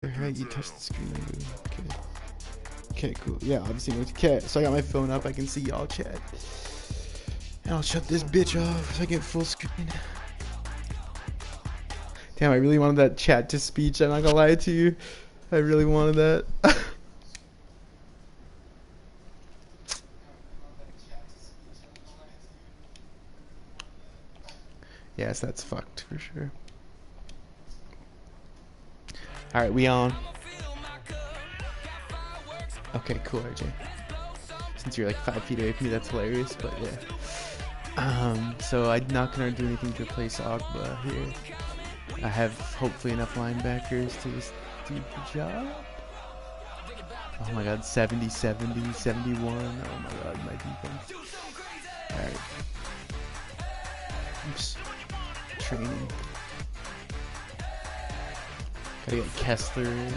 Right, you touch the screen. Okay. Okay, cool. Yeah, obviously no cat. So I got my phone up. I can see y'all chat. And I'll shut this bitch off so I get full screen. Damn, I really wanted that chat to speech. I'm not gonna lie to you. I really wanted that. Yes, that's fucked for sure. Alright, we on. Okay, cool, RJ. Since you're like 5 feet away from me, that's hilarious, but yeah. So I'm not gonna do anything to replace Ogba here. I have hopefully enough linebackers to just do the job. Oh my god, 70, 70, 71. Oh my god, my defense. Alright. Oops. Training. Gotta get Kessler in.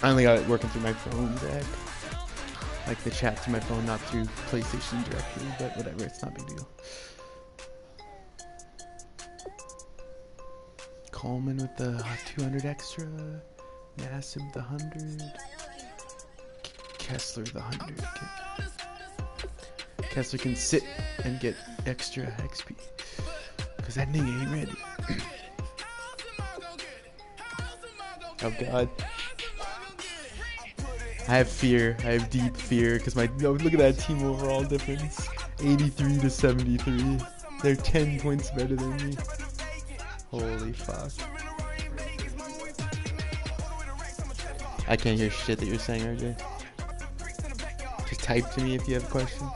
I only got it working through my phone, Zach. Like the chat through my phone, not through PlayStation directly, but whatever, it's not a big deal. Coleman with the 200 extra. Massive the 100. Kessler the 100. Kessler can sit and get extra XP. Because that nigga ain't ready. Oh god. I have fear. I have deep fear because my look at that team overall difference. 83 to 73. They're 10 points better than me. Holy fuck. I can't hear shit that you're saying, RJ. Just type to me if you have a question.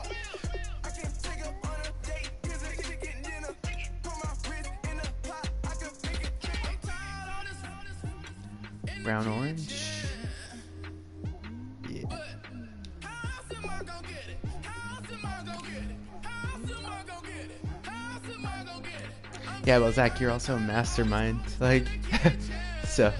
Brown orange. Yeah, well, Zach, you're also a mastermind. Like, so.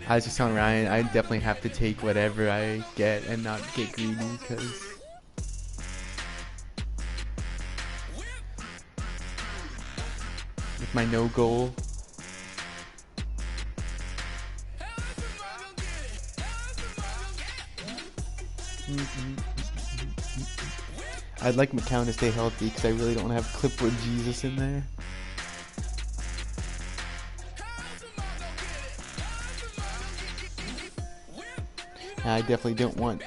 I was just telling Ryan, I definitely have to take whatever I get and not get greedy, because with my no goal. I'd like McCown to stay healthy because I really don't have Clipboard Jesus in there. And I definitely don't want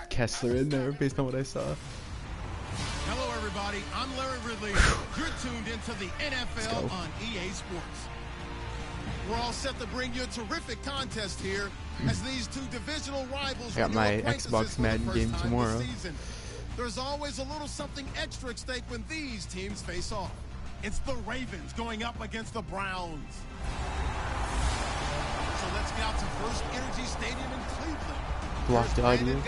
Kessler in there based on what I saw. Hello everybody, I'm Larry Ridley. You're tuned into the NFL on EA Sports. We're all set to bring you a terrific contest here as these two divisional rivals. I got my Xbox Madden game tomorrow. There's always a little something extra at stake when these teams face off. It's the Ravens going up against the Browns. So let's get out to First Energy Stadium in Cleveland. Blocked audio.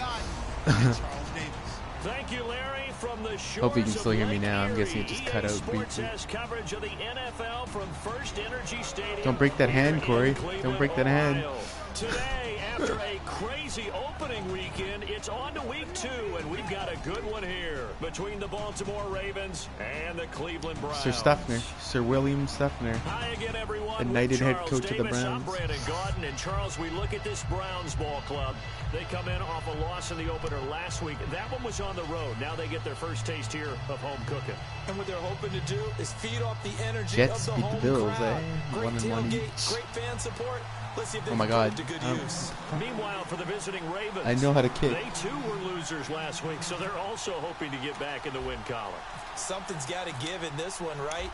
Thank you, Larry, from the hope you can still hear me now. I'm guessing it just cut out briefly. Coverage of the NFL from First Energy Stadium. Don't break that hand, Corey. Don't break that hand. Today, after a crazy opening weekend, it's on to week 2, and we've got a good one here between the Baltimore Ravens and the Cleveland Browns. Sir Stuffner, Sir William Stuffner, Hi again, everyone. the knighted head coach Davis, of the Browns. I'm Brandon Gaudin, and Charles, we look at this Browns ball club. They come in off a loss in the opener last week. That one was on the road. Now they get their first taste here of home cooking. And what they're hoping to do is feed off the energy Jets of the beat home the Bills, crowd. Great 1-1 tailgate, each. great fan support. Let's see if they Oh my can God. put it to good use. Meanwhile, for the visiting Ravens, I know how to kick. They too were losers last week, so they're also hoping to get back in the win column. Something's got to give in this one, right?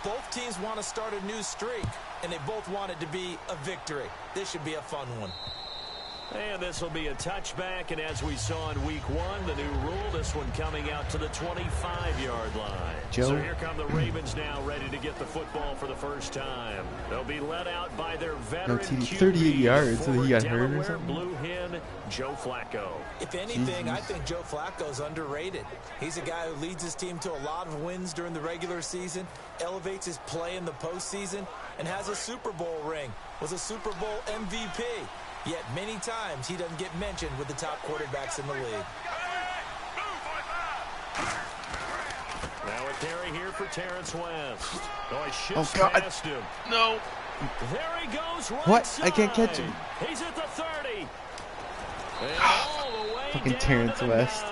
Both teams want to start a new streak, and they both want it to be a victory. This should be a fun one. And this will be a touchback, and as we saw in week 1, the new rule, this one coming out to the 25-yard line. Joe. So here come the Ravens now, ready to get the football for the first time. They'll be led out by their veteran QB, 38 yards, so he got hurt or Delaware something? Blue Hen, Joe Flacco. If anything, I think Joe Flacco's underrated. He's a guy who leads his team to a lot of wins during the regular season, elevates his play in the postseason, and has a Super Bowl ring, was a Super Bowl MVP. Yet many times he doesn't get mentioned with the top quarterbacks in the league. Now a carry here for Terrence West. Oh, he Oh, shifts God. past him. No. There he goes right What? side. I can't catch him. He's at the 30. And all the way Fucking down Terrence to the West.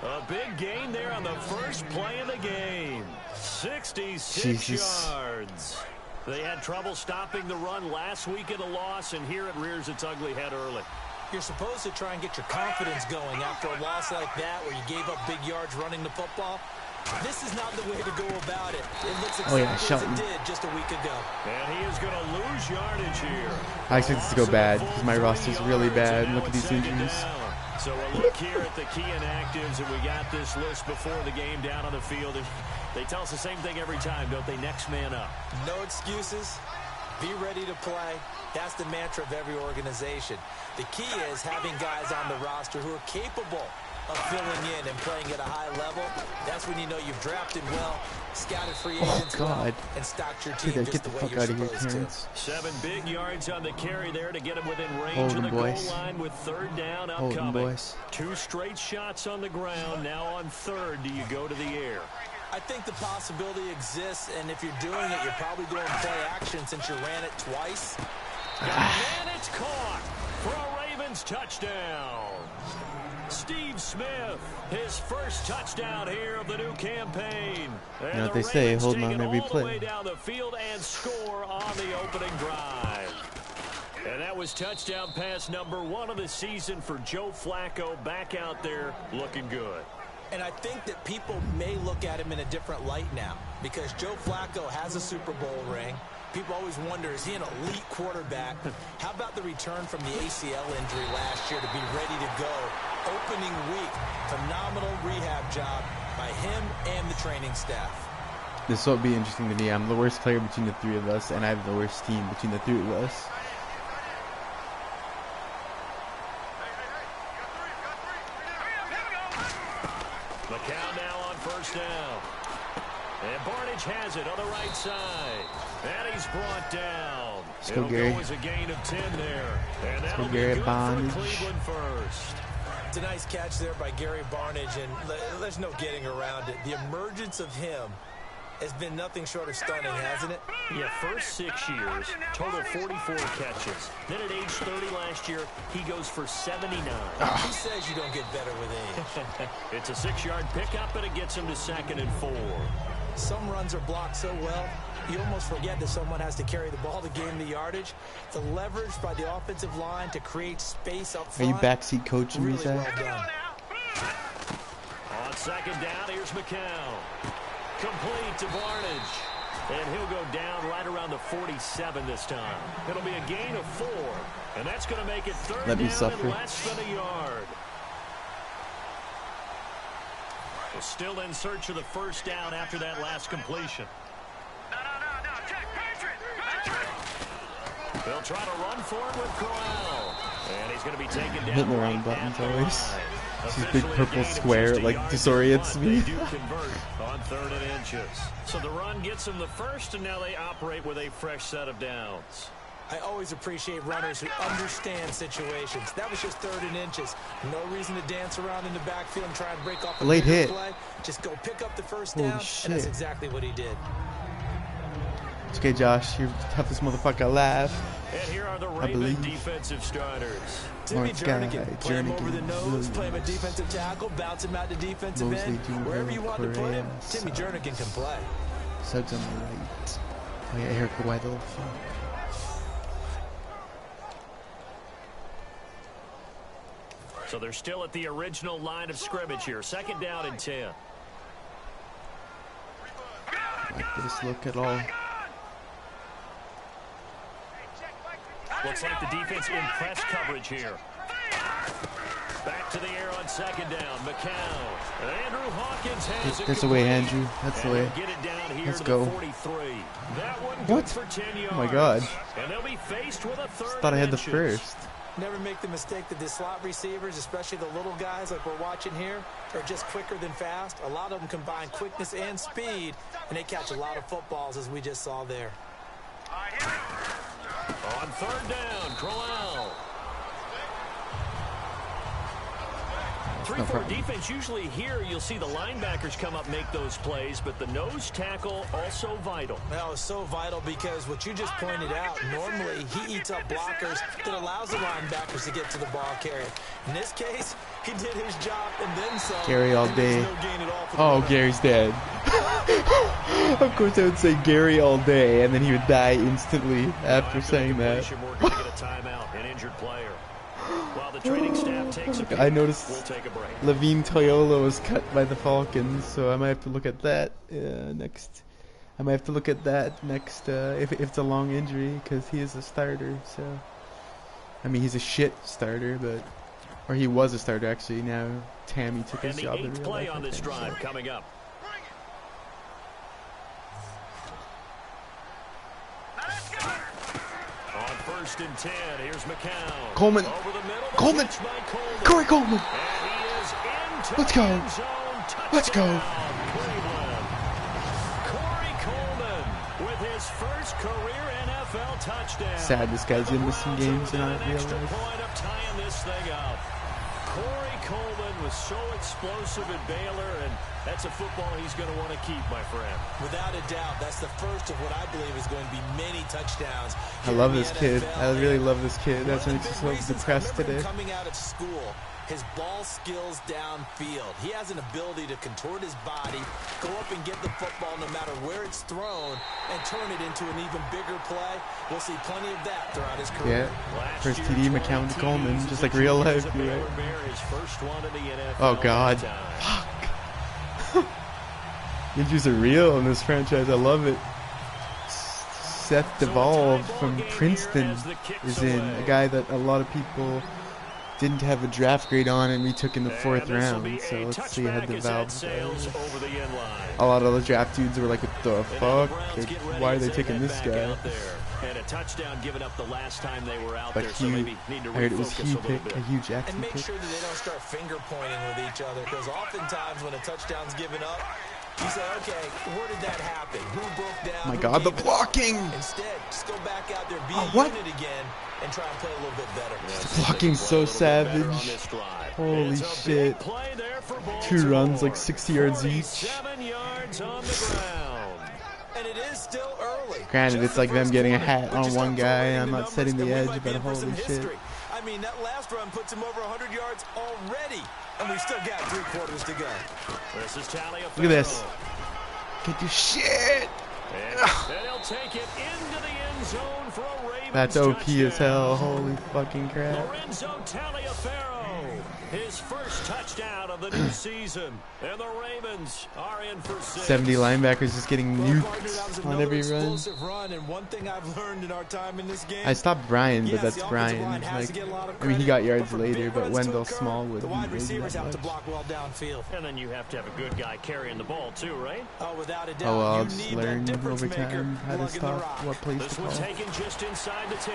9. A big gain there on the first play of the game. 66 Jesus. yards. They had trouble stopping the run last week in a loss, and here it rears its ugly head early. You're supposed to try and get your confidence going after a loss like that where you gave up big yards running the football. This is not the way to go about it. It looks exactly as it did just a week ago. And he is going to lose yardage here. I expect this to go bad because my roster's really bad. Look at these injuries. So a look here at the key inactives, and we got this list before the game down on the field. And they tell us the same thing every time, don't they? Next man up. No excuses. Be ready to play. That's the mantra of every organization. The key is having guys on the roster who are capable of filling in and playing at a high level. That's when you know you've drafted well, scouted free agents well, and stocked your team just the way you're supposed to. 7 big yards on the carry there to get him within range of the goal line with third down upcoming. 2 straight shots on the ground. Now on third, do you go to the air? I think the possibility exists, and if you're doing it, you're probably doing play action since you ran it twice. And it's caught for a Ravens touchdown. Steve Smith, his first touchdown here of the new campaign. And you know what they say, holding on every play. All the way down the field and score on the opening drive. And that was touchdown pass number 1 of the season for Joe Flacco, back out there looking good. And I think that people may look at him in a different light now because Joe Flacco has a Super Bowl ring. People always wonder, is he an elite quarterback? How about the return from the ACL injury last year to be ready to go? Opening week, phenomenal rehab job by him and the training staff. This will be interesting to me. I'm the worst player between the 3 of us, and I have the worst team between the 3 of us. McCown now on first down. And Barnage has it on the right side. And he's brought down. Let's go, Gary. Go as a gain of 10 there. And that'll be Gary good Barnage. for Cleveland first. It's a nice catch there by Gary Barnage, and there's no getting around it. The emergence of him has been nothing short of stunning, hasn't it? Yeah, first 6 years, total 44 catches. Then at age 30 last year, he goes for 79. Who says you don't get better with age? It's a 6-yard pickup, and it gets him to 2nd and 4. Some runs are blocked so well, you almost forget that someone has to carry the ball to gain the yardage. The leverage by the offensive line to create space up front. Are you backseat coaching me, really Zach? well done. On 2nd down, here's McCown. Complete to Barnage. And he'll go down right around the 47 this time. It'll be a gain of 4. And that's going to make it 3rd down and less than a yard. We're still in search of the first down after that last completion. They'll try to run for it with Corral. And he's going to be taken down. Hitting the wrong buttons always. This big purple square like disorients me. They do convert on 3rd and inches. So the run gets them the first, and now they operate with a fresh set of downs. I always appreciate runners who understand situations. That was just 3rd and inches. No reason to dance around in the backfield and try and break off a late hit play. Just go pick up the first down, and that's exactly what he did. It's okay, Josh. You're the toughest motherfucker alive. And here are the Ravens defensive starters. Timmy Jernigan, play him over the nose, play him a defensive tackle, bounce him out to defensive end. Wherever you want to put him, Timmy Jernigan can play. Suggs on the right. Oh yeah, Eric Weddle. So they're still at the original line of scrimmage here. 2nd down and 10. Like this look at all. Looks like the defense in press coverage here. Back to the air on second down. McCown. Andrew Hawkins has it. That's the way, Andrew. That's the way. Get it down here Let's to go. The 43. That one What? for 10 yards. Oh my God. And they'll be faced with a third. Thought I had the inches. first. Never make the mistake that the slot receivers, especially the little guys like we're watching here, are just quicker than fast. A lot of them combine quickness and speed, and they catch a lot of footballs, as we just saw there. On third down, Crowell. 3-4 defense, usually here you'll see the linebackers come up, make those plays, but the nose tackle also vital. Well, it's so vital because what you just pointed out, normally he eats up blockers that allows the linebackers to get to the ball carrier. In this case, he did his job and then some. Gary all day. No gain at all for the Gary's dead. Of course I would say Gary all day, and then he would die instantly after saying that. We're going to get a timeout, an injured player. While the training staff takes a break, I noticed we'll take a break. Levine Toyola was cut by the Falcons, so I might have to look at that next. I might have to look at that next if it's a long injury, because he is a starter. So, I mean, he's a shit starter, or he was a starter actually. Now Tammy took his job. And the 8th play on this drive coming up. On 1st and 10, here's McCown. Coleman. Over the middle, Coleman. Corey Coleman. And he is into Let's go. the end zone. Let's go. Cleveland. Corey Coleman with his first career NFL touchdown. Sad this guy's in with some games and I don't Extra realize. point of tying this thing up. Corey Coleman was so explosive at Baylor, and that's a football he's going to want to keep, my friend. Without a doubt, that's the first of what I believe is going to be many touchdowns. I love this kid. I really love this kid. That's what makes me so depressed today. Coming out of school, his ball skills downfield. He has an ability to contort his body, go up and get the football no matter where it's thrown, and turn it into an even bigger play. We'll see plenty of that throughout his career. Yeah, first TD, McCown to Coleman, just like real life. Right? Oh God, fuck. Injuries are real in this franchise. I love it. Seth Duvall from Princeton is in, a guy that a lot of people didn't have a draft grade on, and we took in the 4th round. So let's see how developed. A lot of the draft dudes were like, "What the fuck? Why are they taking this guy?" And a touchdown given up the last time they were out But there, so maybe need to I heard it was refocus a Hugh little pick, bit. a Hugh Jackson And make pick. sure that they don't start finger pointing with each other, because oftentimes when a touchdown's given up, you say, okay, where did that happen? Who broke down? Oh my Who God, the gave it up? blocking! Instead, just go back out there, be Oh, a what? unit again, and try and play a little bit better. Blocking so savage. Holy shit. 2 runs, like 60 yards each. 7 yards on the ground. And it is still early. Granted, it's like them getting a hat We're on just one not guy. throwing I'm the not setting the numbers, edge, and we but might be in for holy some shit. history. I mean, that last run puts him over 100 yards already, and we've still got 3 quarters to go. This is Taliaferro. Look at this. Get your shit. And he'll take it into the end zone for a Ravens That's OP as hell. touchdown. Holy fucking crap. Lorenzo Taliaferro, his first touchdown of the new season. And the Ravens are in for 6. 70 linebackers just getting Well, partner, that was nuked another on every run. explosive run, and one thing I've learned in our time in this game, I stopped Brian, but yes, that's the offensive Brian. line has Like, to get a lot of I mean, he credit, got yards for later, big but runs to Wendell occur, Smallwood the wide didn't receivers that have to much. block well downfield. And then you have to have a good guy carrying the ball too, right? Oh, without a doubt. Oh, well, I'll you just need learn that difference over maker time how to lugging the stop rock. what plays This to one call. taken just inside the 10.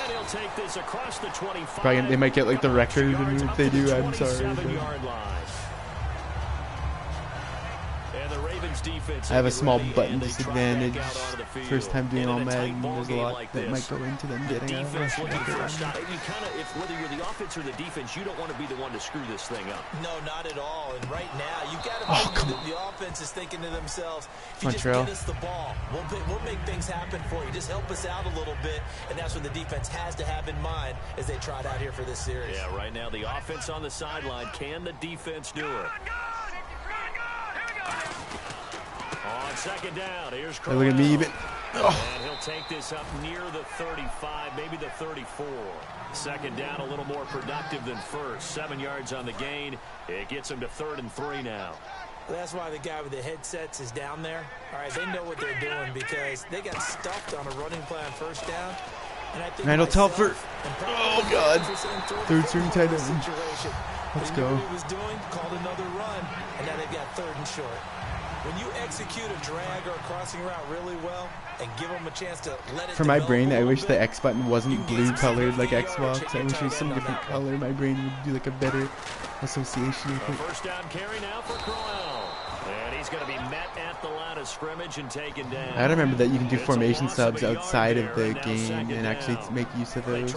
And he'll take this across the 25. Probably, they might get like the record, and if they do, I'm sorry. But 27-yard line. And the Ravens defense I have a small ready, button and they trot disadvantage. back out onto the field. First time doing And All in a tight Madden, ball there's a game lot like that this, might go into them getting a defense rush looking for a record. shot. You kind of, if whether you're the offense or the defense, you don't want to be the one to screw this thing up. No, not at all. And right now, you got to Oh, figure come that the offense is thinking to themselves, if you on, just Terrell. get us the ball, we'll make things happen for you. Just help us out a little bit. And that's what the defense has to have in mind as they trot out here for this series. Yeah, right now the offense on the sideline. Can the defense do it? On second down, here's Hey, Crowell. look at me, even. Oh. And he'll take this up near the 35, maybe the 34. Second down, a little more productive than first. 7 yards on the gain. It gets him to 3rd and 3 now. That's why the guy with the headsets is down there. All right, they know what they're doing because they got stuffed on a running play on first down. Randall Telford. Oh God. Third string tight end. Let's go. He was doing, called another run, and now they've got 3rd and short. When you execute a drag or a crossing route really well and give them a chance to let it For my brain, I wish the X button wasn't blue colored like Xbox. I wish it was some different color. My brain would do like a better association with it. First down carry now for Crowell. And he's going to be met at the line of scrimmage and taken down. I remember that you can do formation subs outside of the game and actually make use of those.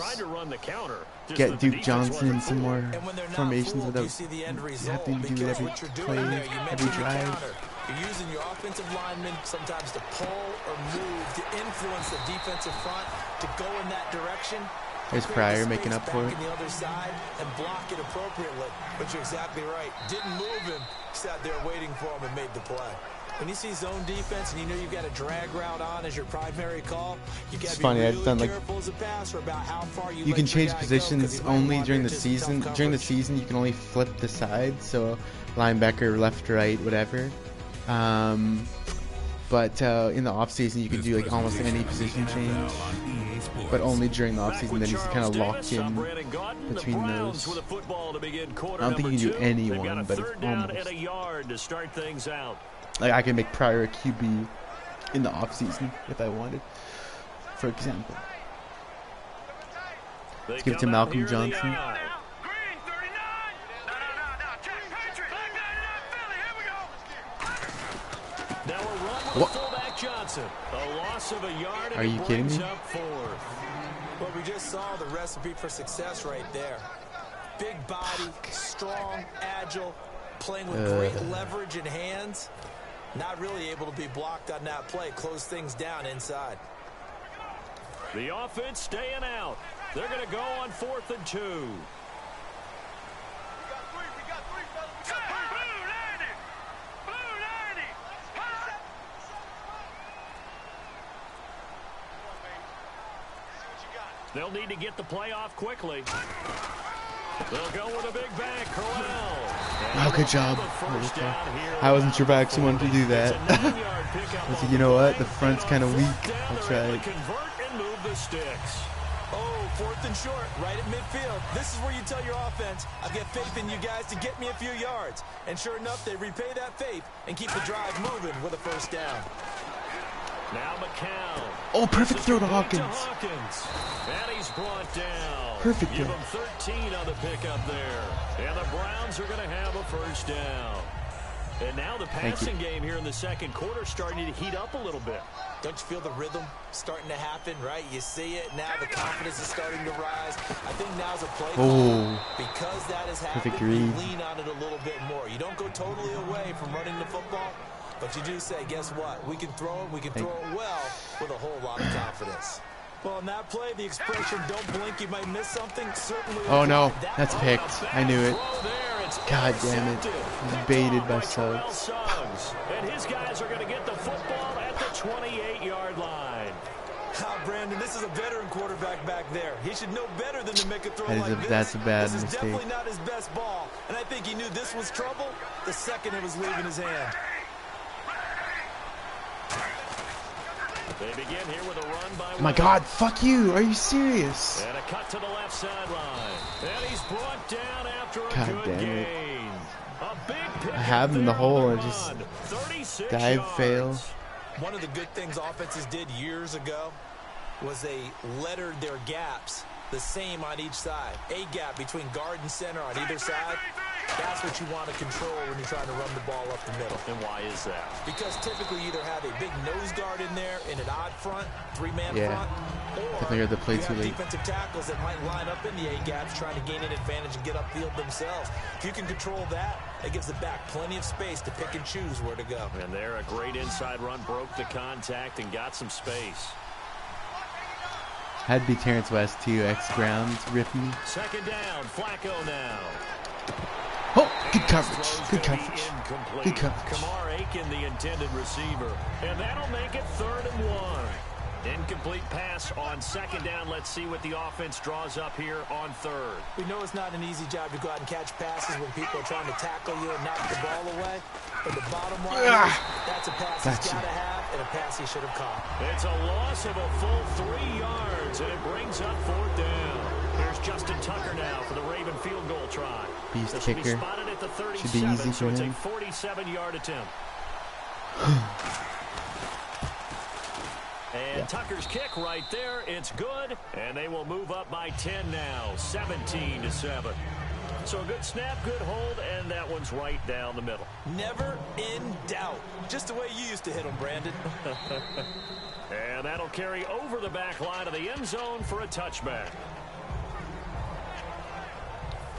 Get Duke Johnson in some more formations without having to do it every play, every drive. You're using your offensive linemen sometimes to pull or move to influence the defensive front to go in that direction. There's Pryor making up for it. The other side and block it appropriately. But you're exactly right. Didn't move him. Sat there waiting for him and made the play. When you see zone defense and you know you've got a drag route on as your primary call, you got to be really careful as a passer about how far you can change positions only during the season. During the season, you can only flip the side, so linebacker, left, right, whatever. But in the off season, you can do like almost any position change, but only during the off season. Then he's kind of locked in between those. I don't think you can do anyone, but it's almost. Like I can make Pryor a QB in the off season if I wanted, for example. Let's give it to Malcolm Johnson. What? Are you kidding me? Well, we just saw the recipe for success right there. Big body, strong, agile, playing with great leverage in hands. Not really able to be blocked on that play. Close things down inside. The offense staying out. They're going to go on 4th and 2. They'll need to get the play off quickly. They'll go with a big bang, Crowell. Oh, good job. I wasn't sure if I actually wanted to do that. I was like, you know what? The front's kind of weak. I'll try it. Oh, 4th and short, right at midfield. This is where you tell your offense, I've got faith in you guys to get me a few yards. And sure enough, they repay that faith and keep the drive moving with a first down. Now McCown. Oh, perfect throw to Hawkins. And he's brought down. Perfect Give throw. him 13 on the pickup there. And the Browns are going to have a first down. And now the passing game here in the second quarter starting to heat up a little bit. Don't you feel the rhythm starting to happen, right? You see it now. The confidence is starting to rise. I think now's a play call. Because that has happened, you lean on it a little bit more. You don't go totally away from running the football, but you do say, guess what? We can throw it. We can throw it well with a whole lot of confidence. Well, in that play, the expression, don't blink, you might miss something. Certainly. Oh, no. That's picked. I knew it. God damn it. He's baited by Suggs. And his guys are going to get the football at the 28-yard line. Brandon, this is a veteran quarterback back there. He should know better than to make a throw That's a bad mistake. This is definitely mistake. not his best ball. And I think he knew this was trouble the second it was leaving his hand. They begin here with a run by My God, fuck you. Are you serious? And a cut to the left sideline. And he's brought down after a God good damn it. gain. A big pick. I have him in the hole and just dive fail. One of the good things offenses did years ago was they lettered their gaps the same on each side. A gap between guard and center on either side. That's what you want to control when you're trying to run the ball up the middle. And why is that? Because typically you either have a big nose guard in there in an odd front, three-man front, or you have defensive tackles that might line up in the A-gaps trying to gain an advantage and get upfield themselves. If you can control that, it gives the back plenty of space to pick and choose where to go. And there, a great inside run, broke the contact and got some space. Had to be Terrence West too, ex-Browns, ripping. Second down, Flacco now. Oh, good coverage. Good coverage. Good coverage. Kamar Aiken, the intended receiver. And that'll make it 3rd and 1. Incomplete pass on second down. Let's see what the offense draws up here on third. We know it's not an easy job to go out and catch passes when people are trying to tackle you and knock the ball away. But the bottom line is that's a pass he's got to have and a pass he should have caught. It's a loss of a full 3 yards, and it brings up fourth down. Here's Justin Tucker now for the Raven field goal try. Beast this kicker. Will be spotted at the 37, should be easy for so it's him. a 47-yard attempt. And Tucker's kick right there. It's good. And they will move up by 10 now, 17-7. So a good snap, good hold, and that one's right down the middle. Never in doubt. Just the way you used to hit them, Brandon. And that'll carry over the back line of the end zone for a touchback.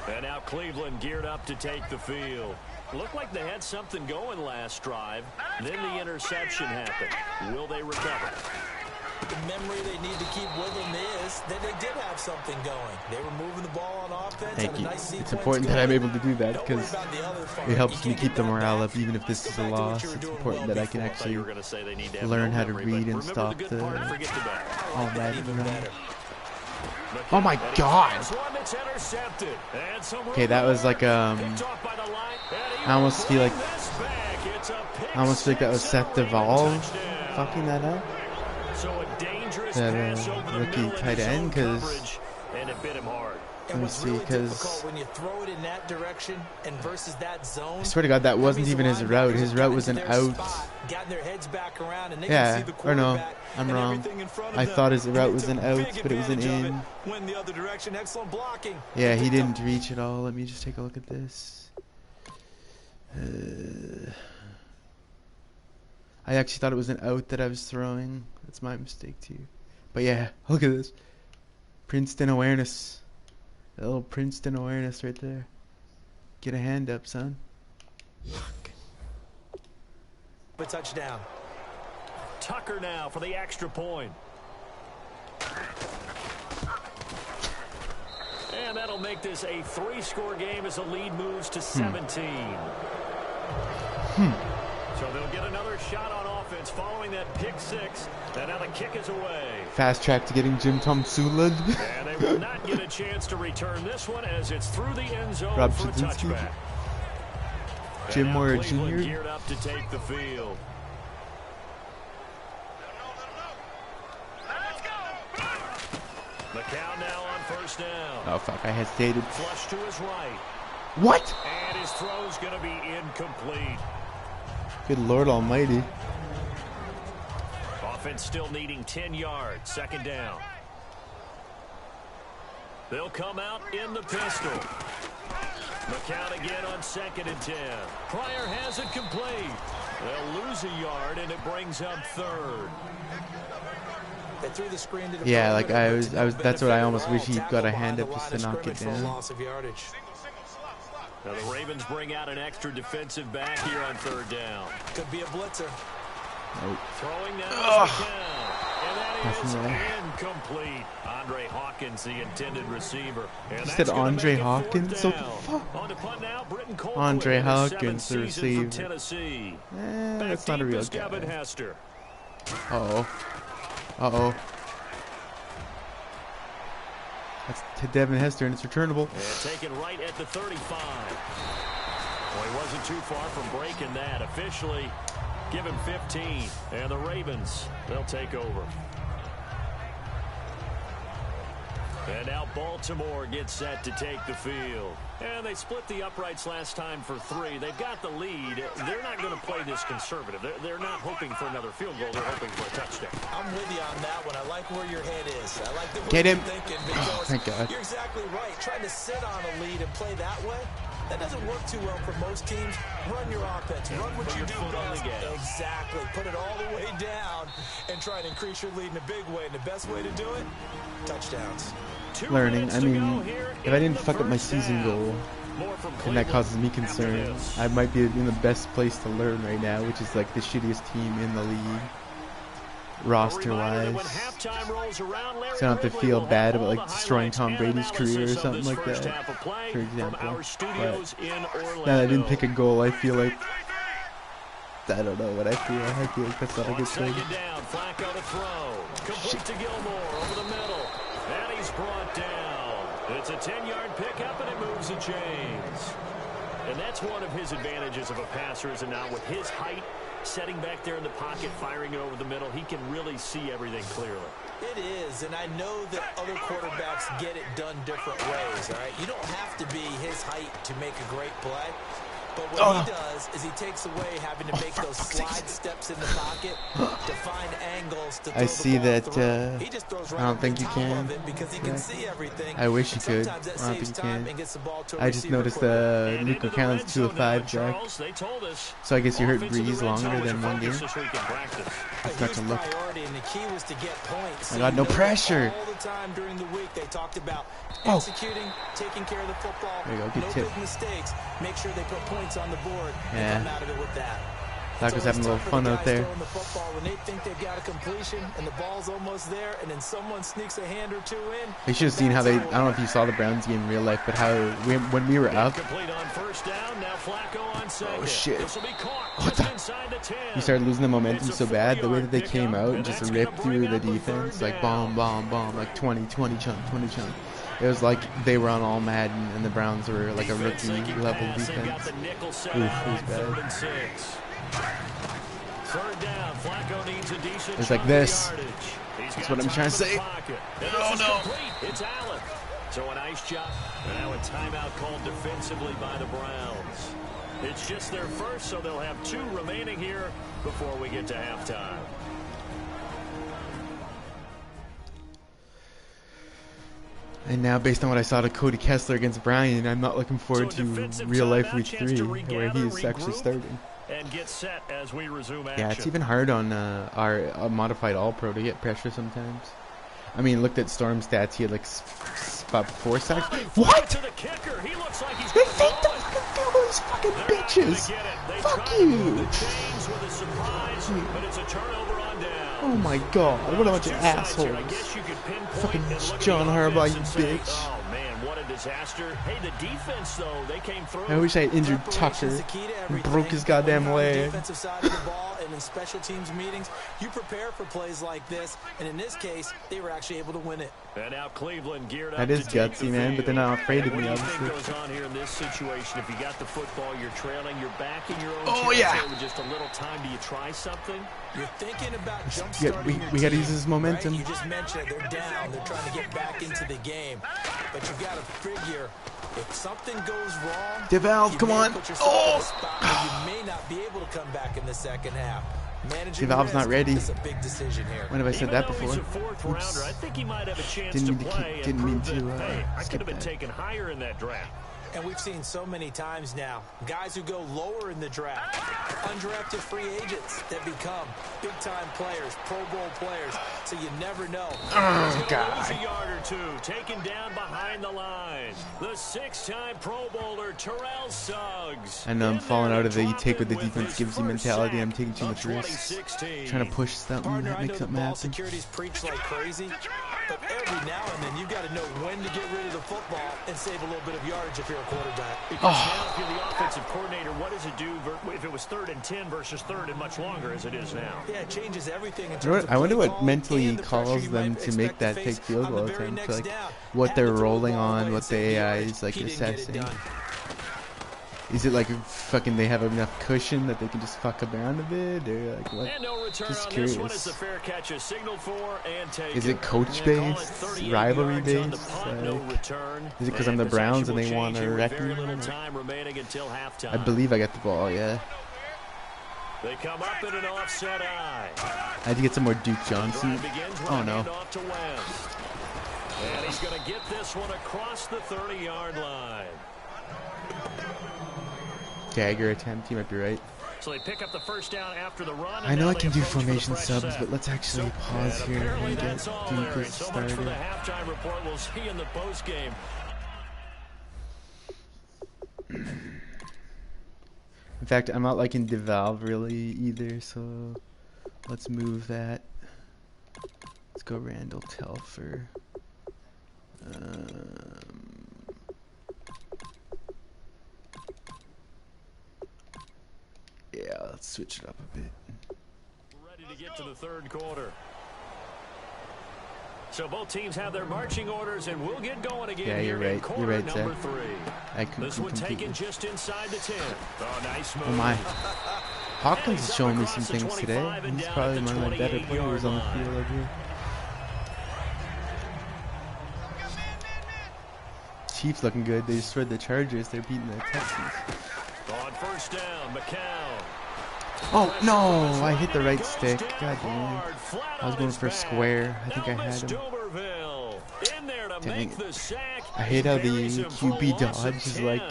And now Cleveland geared up to take the field. Looked like they had something going last drive. Then the interception happened. Will they recover? The memory they need to keep with them is that they did have something going. They were moving the ball on offense. Thank you. Nice it's important that I'm able to do that because it helps me keep the morale up even if this is a loss. It's important that I can actually learn how to read and stop the All Madden. Oh my god! Okay, that was like I almost feel like that was Seth Duvall fucking that up. That rookie tight end, because let me see, because when you throw it in that direction and versus that zone, I swear to God, that wasn't even his route. His route was an out. Yeah, or no, I'm wrong. I thought his route was an out, but it was an in. Yeah, he didn't reach at all. Let me just take a look at this. I actually thought it was an out that I was throwing. That's my mistake too. But yeah, look at this. Princeton awareness. That little Princeton awareness right there. Get a hand up, son. Fuck. A touchdown. Tucker now for the extra point. And that'll make this a 3-score game as the lead moves to 17. So they'll get another shot on offense following that pick 6. And now the kick is away. Fast track to getting Jim Tom Sulad. And they will not get a chance to return this one as it's through the end zone for a touchback. Jim Moore Cleveland Jr. geared up to take the field. McCown now on first down. Oh fuck, I hesitated. Flush to his right. What? And his throw's going to be incomplete. Good Lord Almighty. Offense still needing 10 yards. Second down. They'll come out in the pistol. McCown again on 2nd and 10. Pryor has it complete. They'll lose a yard, and it brings up 3rd. They threw the screen to the yeah, like I was. That's what I almost wish he got a hand up just to knock it down. Now the Ravens bring out an extra defensive back here on 3rd down. Could be a blitzer. Nope. Throwing now is McCown. And that is incomplete. Andre Hawkins, the intended receiver. You said Andre Hawkins? So fuck. Andre Hawkins, the receiver. That's not a real guy. Uh-oh. Uh-oh. That's to Devin Hester, and it's returnable. And taken right at the 35. Well, he wasn't too far from breaking that. Officially, give him 15. And the Ravens, they'll take over. And now Baltimore gets set to take the field. And they split the uprights last time for 3. They've got the lead. They're not going to play this conservative. They're not hoping for another field goal. They're hoping for a touchdown. I'm with you on that one. I like where your head is. I like the way Get him. you're thinking because thank God. You're exactly right. Trying to sit on a lead and play that way, that doesn't work too well for most teams. Run your offense. Run what you do best. Exactly. Put it all the way down and try and increase your lead in a big way. And the best way to do it, touchdowns. Learning. I mean, if I didn't fuck up my season goal, and that causes me concern, I might be in the best place to learn right now, which is like the shittiest team in the league, roster-wise. So I don't have to feel bad about like destroying Tom Brady's career or something like that, for example. But now that I didn't pick a goal, I feel like I don't know what I feel. I feel like that's not a good thing. Second down, Flacco to throw. Complete to Gilmore over the middle. And he's brought down. It's a 10-yard pickup, and it moves the chains. And that's one of his advantages of a passer, is now with his height, setting back there in the pocket, firing it over the middle, he can really see everything clearly. It is, and I know that other quarterbacks get it done different ways, all right? You don't have to be his height to make a great play. But what he does is he takes away having to make those slide steps in the pocket to find angles to throw I see the ball that. through. He just throws right I don't think you can. Because he can see everything. I wish you could. I don't think you can. I just noticed Nico Collins 2 of 5 Jack. So I guess you hurt Breeze longer than one game. Start to look. I got no pressure. All the time during the week they talked about executing, taking care of the football. There you go. Good no tip. big mistakes. Make sure they put points on the board and come out of it with that. Flacco's having a little fun out there. The football when they think they've got a completion and the ball's almost there, and then someone sneaks a hand or two in. You should have seen how they. I don't know if you saw the Browns game in real life, but how when we were up. Oh shit! What the? You started losing the momentum so bad. The way that they came out and just ripped through the defense, like bomb, bomb, bomb, like 20 chunk, 20 chunk. It was like they were on All Madden and the Browns were like a rookie level defense. Oof, it was bad. It's like this. That's what I'm trying to say. Oh no! It's Allen. So a nice job. And now a timeout called defensively by the Browns. It's just their first, so they'll have 2 remaining here before we get to halftime. And now, based on what I saw to Cody Kessler against Brian, I'm not looking forward to real life week 3, where he's actually starting. And get set as we resume action. Yeah, it's even hard on our modified All-Pro to get pressure sometimes. I mean, looked at Storm's stats, he had like about 4 sacks. What? To the kicker. He looks like he's they faked the fucking field, these fucking bitches. Fuck you. But it's a turnover on down. Oh my god, what a bunch of assholes. Fucking John Harbaugh, you bitch. Oh man, what a disaster. Hey, the defense though, they came through. I wish I had injured Tucker and broke his goddamn leg. Defensive side of the ball, and in special teams meetings, you prepare for plays like this, and in this case, they were actually able to win it. And now Cleveland geared up. That is gutsy, man, but they're not afraid of me, obviously. What goes on here in this situation? If you got the football, you're trailing, you're back in your own territory with just a little time. Do you try something? You're thinking about jump-starting we got to use this momentum. Right? You just mentioned they're down. They're trying to get back into the game. But you got to figure, if something goes wrong, DeValve, come on. Oh! You may not be able to come back in the second half. DeValve's not ready. Is a big decision here. When have I said that before? Oops. I think he might have a chance Didn't mean to hey, I could have been that. taken higher in that draft. And we've seen so many times now, guys who go lower in the draft, undrafted free agents that become big-time players, Pro Bowl players, so you never know. Oh, God. Lose a yard or two, taken down behind the line. The 6-time Pro Bowler, Terrell Suggs. I know I'm falling out of the you take what the defense gives you mentality. I'm taking too much risks. Trying to push something that makes something happen. Security's preached like crazy, but every now and then you got to know when to get rid of the football and save a little bit of yardage if you're a quarterback. Because now if you're the offensive coordinator, what does it do if it was 3rd and 10 versus 3rd and much longer as it is now? Yeah, it changes everything in terms of I wonder what call mentally and the calls them to make that take field goal attempt. Like what they're rolling on, what the AI is like assessing. Is it like fucking they have enough cushion that they can just fuck around a bit, or like what? Just curious. Is it coach based, rivalry based? Is it because I'm the Browns and they want to wreck me? I believe I got the ball. Yeah. They come up in an offset eye. I had to get some more Duke Johnson. Oh no. And he's going to get this one across the 30-yard line. Dagger attempt, you might be right. So they pick up the first down after the run. I know I can do formation subs, but let's actually pause here and get Duke started. So much for the halftime report. We'll see in the post game. In fact, I'm not liking DeValve really either, so let's move that. Let's go Randall Telfer. Yeah, Yeah, let's switch it up a bit. Ready to get to the third quarter. So both teams have their marching orders, and we'll get going again. Yeah, you're right. You're right, number Zach. 3. This one taken just inside the 10. Oh, nice move. Oh my. Hawkins is showing me some things today. He's probably one of my better players on the field over here. Chiefs looking good. They just read the Chargers. They're beating the Texans. On first down, McCown. Oh, no. I hit the right stick. God damn it. I was going for square. I think I had him. Dang it. I hate how the QB dodge is like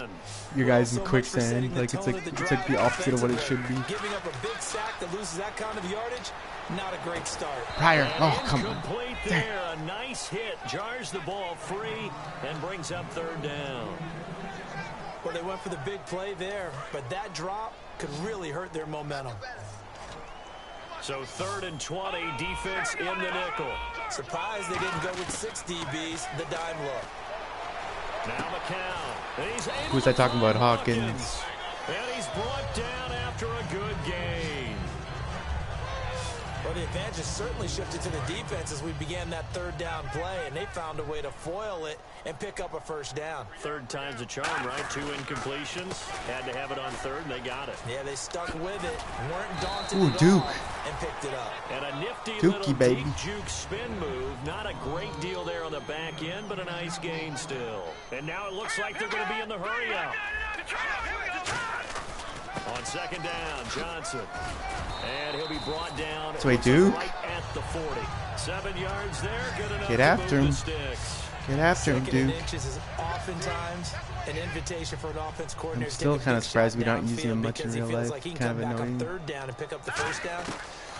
your guys in quicksand. Like it's like the opposite of what it should be. Giving up a big sack that loses that kind of yardage, not a great start. Pryor. Oh, come on. There, a nice hit. Jars the ball free and brings up third down. Well, they went for the big play there, but that drop could really hurt their momentum. So 3rd and 20, defense in the nickel. Surprised they didn't go with 6 DBs, the dime look. Now McCown. Who was I talking about? Hawkins. And he's brought down after a good gain. Well, the advantage certainly shifted to the defense as we began that 3rd down play, and they found a way to foil it and pick up a first down. 3rd time's a charm, right? 2 incompletions. Had to have it on 3rd, and they got it. Yeah, they stuck with it, weren't daunted Ooh, at Duke. all, and picked it up. And a nifty Dookie, little baby. deep juke spin move. Not a great deal there on the back end, but a nice gain still. And now it looks like they're going to be in the hurry up. On 2nd down, Johnson. And he'll be brought down. So wait, Duke? Right at the 40. 7 yards there. Good enough. Get after him. Sticks. Get after him, Duke. Inches is oftentimes an invitation for an offense coordinator. I'm still kind of surprised we don't use him much in real life. Like Kind of annoying. 3rd down and pick up the first down.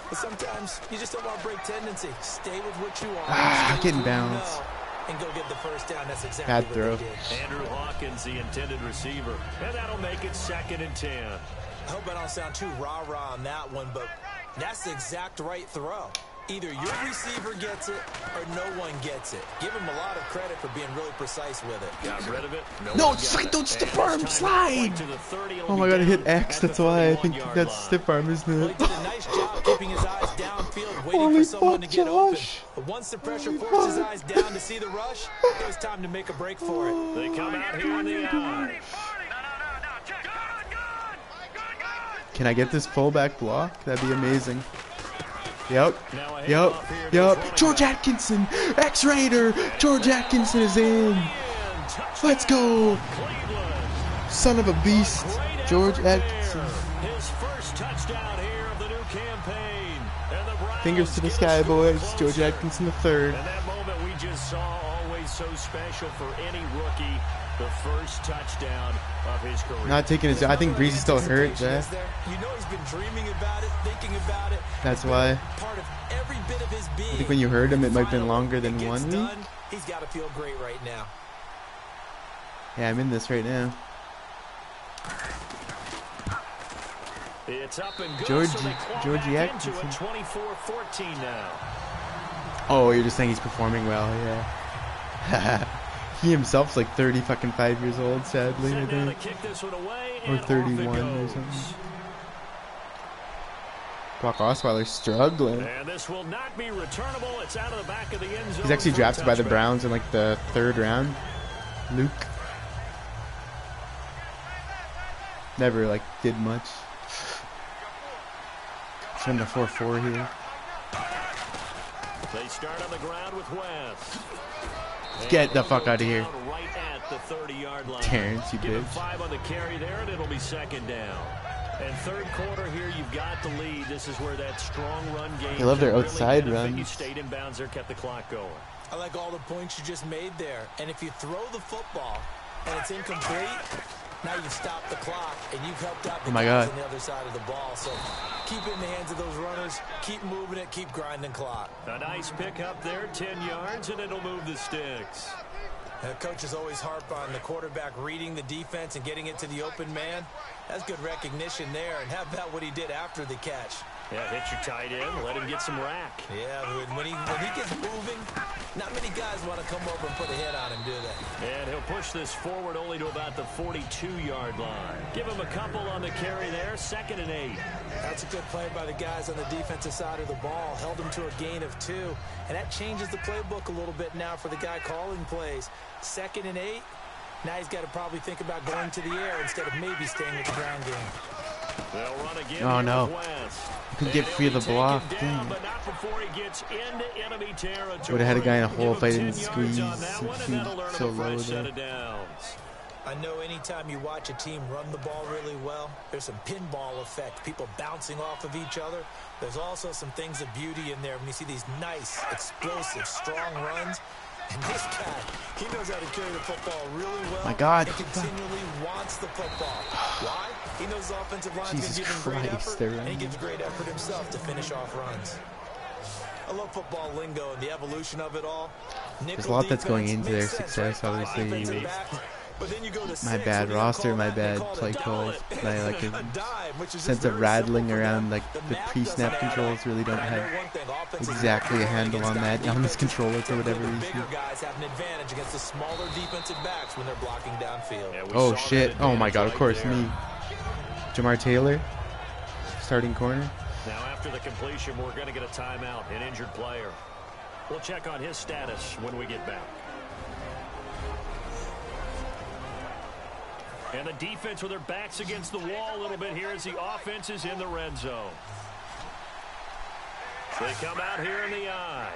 But sometimes you just don't want to break tendency. Stay with what you are. Getting bounced. And go get the first down. That's exactly Bad what throw. they did. Andrew Hawkins, the intended receiver. And that'll make it 2nd and 10. I hope I don't sound too rah-rah on that one, but that's the exact right throw. Either your receiver gets it or no one gets it. Give him a lot of credit for being really precise with it. Got rid of it. No, don't stiff arm, slide! Oh my god, I hit X, that's why I think that's stiff arm, isn't Well, he it? did a nice job keeping his eyes downfield, waiting Holy for someone fuck, to get open. Josh. But once the pressure forced his eyes down to see the rush, it was time to make a break for it. They come out here in the eye. Can I get this fullback block? That'd be amazing. Yep. George Atkinson, X-Raider. George Atkinson is in. Let's go. Son of a beast, George Atkinson. His first touchdown here of the new campaign. And the Browns Fingers to the sky, boys. George Atkinson III. And that moment we just saw, always so special for any rookie. The first touchdown of his career. Not taking his. I think Breeze is still hurt, Zach. You know he's been dreaming about it, thinking about it. That's why. Part of every bit of his being. I think when you heard him, it might have been longer than 1 week. He's got to feel great right now. Yeah, I'm in this right now. It's up and good. Georgie Atkinson. 24-14 now. Oh, you're just saying he's performing well, yeah. He himself's like 5 years old, sadly, I think. Or 31 or something. Brock Osweiler's struggling. And this will not be returnable. It's out of the back of the end zone. He's actually drafted by the Browns in like the 3rd round. Luke. Never like did much. He's in the 4-4 here. They start on the ground with West. Get the fuck out of here. Right at the 30-yard line. Terrence, you Give him bitch. 5 on the carry there, and it'll be 2nd down. And 3rd quarter here, you've got the lead. This is where that strong run game. They love their really outside benefit. You runs. stayed in bounds there, kept the clock going. I like all the points you just made there. And if you throw the football and it's incomplete, now you've stopped the clock and you've helped out the guys on the other side of the ball. So keep it in the hands of those runners. Keep moving it. Keep grinding clock. A nice pick up there, 10 yards, and it'll move the sticks. Coaches always harp on the quarterback reading the defense and getting it to the open man. That's good recognition there. And how about what he did after the catch? Yeah, hit your tight end, let him get some rack. Yeah, when he gets moving, Not many guys want to come over and put a hit on him, do they? And he'll push this forward only to about the 42-yard line. Give him a couple on the carry there, 2nd and 8. That's a good play by the guys on the defensive side of the ball. Held him to a gain of 2. And that changes the playbook a little bit now for the guy calling plays. 2nd and 8. Now he's got to probably think about going to the air instead of maybe staying with the ground game. They'll run again. Oh no. I couldn't get free of the block. Damn. But not before he gets into enemy territory. Would have had a guy in a hole if I didn't squeeze. So low there. I know anytime you watch a team run the ball really well, there's some pinball effect, people bouncing off of each other. There's also some things of beauty in there when you see these nice, explosive, strong runs. And this guy, he knows how to carry the football really well. My God. And continually wants the football. Why? He knows the offensive line's going to give him great effort, and he gives great effort himself to finish off runs. I love football lingo and the evolution of it all. There's a lot that's going into their success, obviously. My bad roster, my bad play calls, my like a sense of rattling around like the pre-snap controls really don't have exactly a handle on that on this controller for whatever reason. Oh shit! Oh my God! Of course me. Jamar Taylor, starting corner. Now after the completion, we're going to get a timeout, an injured player. We'll check on his status when we get back. And the defense with their backs against the wall a little bit here as the offense is in the red zone. They come out here in the eye.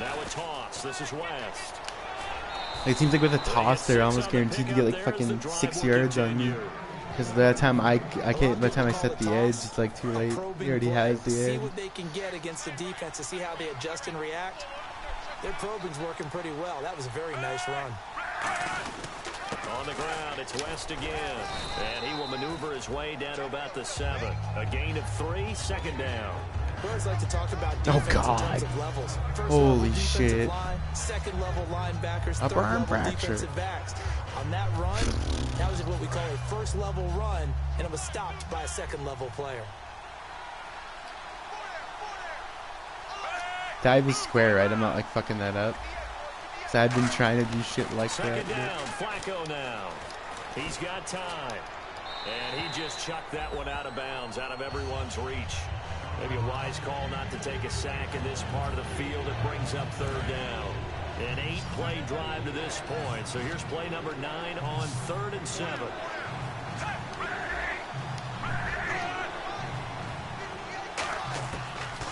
Now a toss. This is West. It seems like with a toss, they're almost guaranteed to get like fucking 6 yards on you. Because by the time I can't, by the time I set the edge, it's like too late. He already has the edge. See what they can get against the defense to see how they adjust and react. Their probing's working pretty well. That was a very nice run. On the ground, it's West again. And he will maneuver his way down to about the 7. A gain of 3, 2nd down. Players like to talk about defense in terms of levels. Holy shit. Line, second level linebackers, upper arm fracture. fracture. Backs. On that run, that was what we call a first level run, and it was stopped by a second level player. Dive is square, right? I'm not like fucking that up. So I've been trying to do shit like Second that. Down, Flacco now. He's got time. And he just chucked that one out of bounds, out of everyone's reach. Maybe a wise call not to take a sack in this part of the field. It brings up 3rd down. An 8-play drive to this point. So here's play number 9 on 3rd and 7.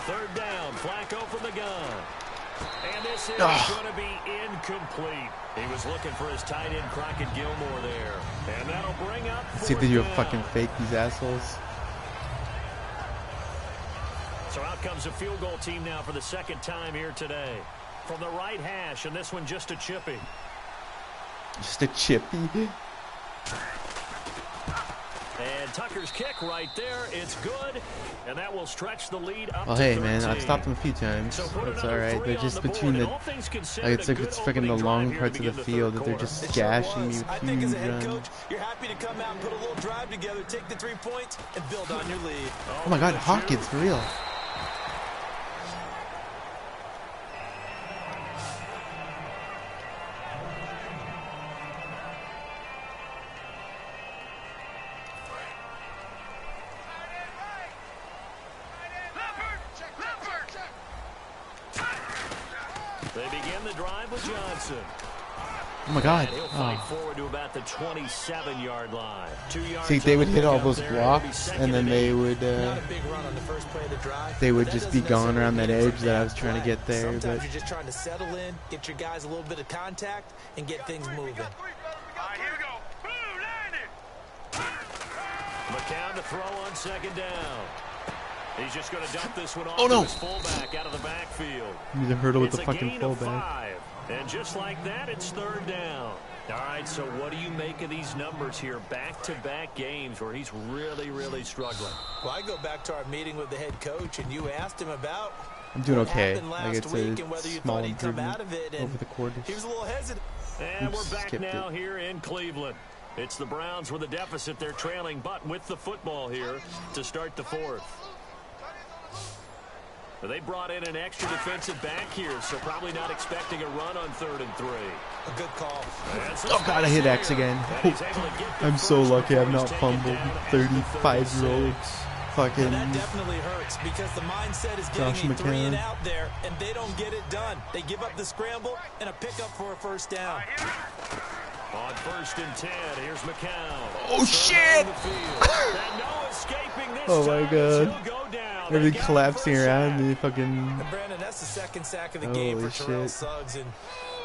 Third down, Flacco from the gun. And this is going to be incomplete. He was looking for his tight end, Crockett Gilmore, there. And that'll bring up 4th See if they do a down. fucking fake, these assholes. So out comes a field goal team now for the 2nd time here today. From the right hash, and this one just a chippy. Just a chippy? And Tucker's kick right there. It's good. And that will stretch the lead up Oh, to hey, 13. man, I've stopped them a few times. So That's alright. They're just between the... Like, it's like it's freaking the long parts of the field that they're just gashing me with I think as a huge head runs. coach, you're happy to come out and put a little drive together, take the 3 points, and build on your lead. Oh my God, Hawkins, for real. They begin the drive with Johnson. Oh my God. And he'll fight forward to about the 27-yard line. 2 yards. See, they would hit all those blocks, and then they would just be going around that edge that I was trying to get there. Sometimes But you're just trying to settle in, get your guys a little bit of contact, and get things moving. All right, here we go. Boom, landed. McCown to throw on 2nd down. He's just going to dump this one off Oh, no. to his fullback out of the backfield. he's a hurdle with It's the a fucking gain of fullback. 5. And just like that, it's 3rd down. All right, so what do you make of these numbers here? Back-to-back games where he's really, really struggling. Well, I go back to our meeting with the head coach, and you asked him about I'm doing what okay. happened Like, last it's week a and whether you small thought he'd come improvement out of it. And over the quarters. he was a little hesitant. And Oops, we're back skipped now it. here in Cleveland. It's the Browns with a deficit. They're trailing, but with the football here to start the 4th. They brought in an extra defensive back here, so probably not expecting a run on 3rd and 3. A good call. Oh god, I hit X again. I'm so lucky I've not fumbled. 35-year-old fucking that definitely hurts because the mindset is getting a 3 and out there, and they don't get it done. They give up the scramble and a pickup for a first down. On 1st and 10, here's McCown. Oh shit! Oh my god. Everything collapsing around me, fucking. And Brandon, that's the 2nd sack of the game for Terrell Suggs, and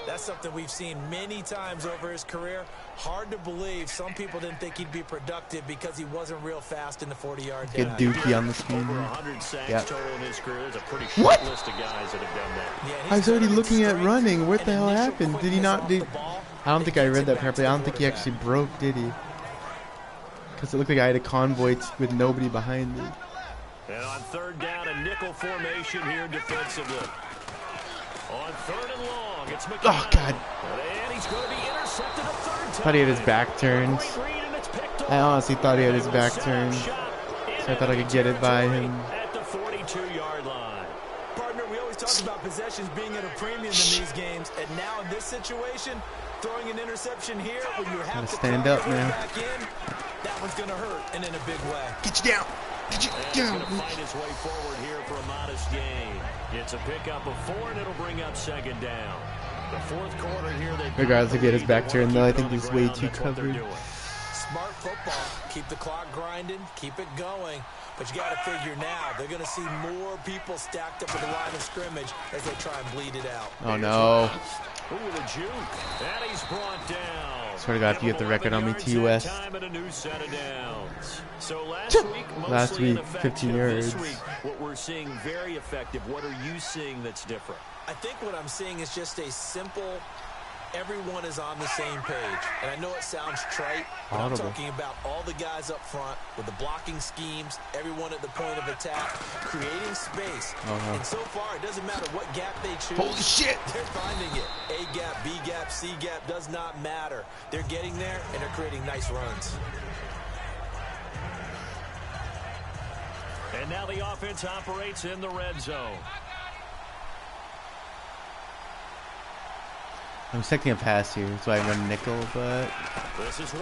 that's something we've seen many times over his career. Hard to believe some people didn't think he'd be productive because he wasn't real fast in the 40-yard dash. Get Dookie on the screen. Over 100 sacks total in his career. There's a pretty short list of guys that have done that. Yeah, I was already looking at running. What the hell happened? Did he not do? I don't think I read that properly. I don't think he actually broke, did he? Because it looked like I had a convoy with nobody behind me. And on 3rd down, a nickel formation here defensively. On 3rd and long, it's McCown. Oh, God. And he's going to be intercepted a 3rd time. Thought he had his back turned. I honestly thought he had his back turned. So I thought I could get it by him. At the 42-yard line. Partner, we always talk about possessions being at a premium in these games. And now in this situation, throwing an interception here when you have to stand up now. Back in, that one's going to hurt and in a big way. Get you down. Get you down. He's going to fight his way forward here for a modest gain. It's a pickup of 4, and it'll bring up 2nd down. The 4th quarter here. Regardless if he had his back turned, though, I think he's way too covered. Smart football. Keep the clock grinding. Keep it going. But you got to figure now, they're going to see more people stacked up at the line of scrimmage as they try and bleed it out. Oh, no. Ooh, the juke. And he's brought down. Swear to God, if you get the record on me, TUS. So last week, 15 yards. This week, what we're seeing very effective. What are you seeing that's different? I think what I'm seeing is just a simple, everyone is on the same page. And I know it sounds trite, but I'm talking about all the guys up front with the blocking schemes, everyone at the point of attack, creating space. And so far, it doesn't matter what gap they choose. Holy shit! They're finding it. A gap, B gap, C gap does not matter. They're getting there, and they're creating nice runs. And now the offense operates in the red zone. I'm expecting a pass here, so I run nickel, but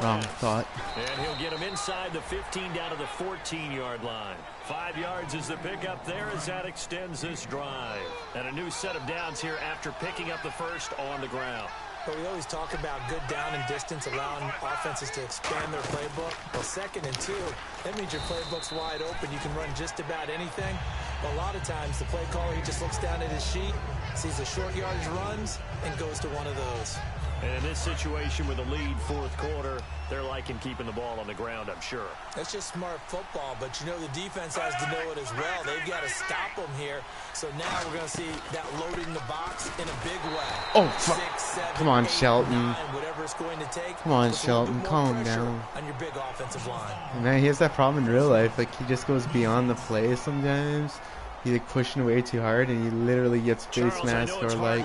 wrong thought. And he'll get him inside the 15 down to the 14-yard line. 5 yards is the pickup there as that extends this drive. And a new set of downs here after picking up the first on the ground. But we always talk about good down and distance, allowing offenses to expand their playbook. Well, 2nd and 2, that means your playbook's wide open. You can run just about anything. But a lot of times, the play caller, he just looks down at his sheet, sees the short yardage runs, and goes to one of those. And in this situation with a lead 4th quarter, they're liking keeping the ball on the ground, I'm sure. That's just smart football, but you know the defense has to know it as well. They've got to stop them here. So now we're going to see that loading the box in a big way. Oh, fuck. 6, 7, come on, 8, Shelton. 9, whatever it's going to take. Come on, Shelton. Calm down. On your big offensive line. Man, he has that problem in real life. Like, he just goes beyond the play sometimes. He's like pushing way too hard, and he literally gets face mask or like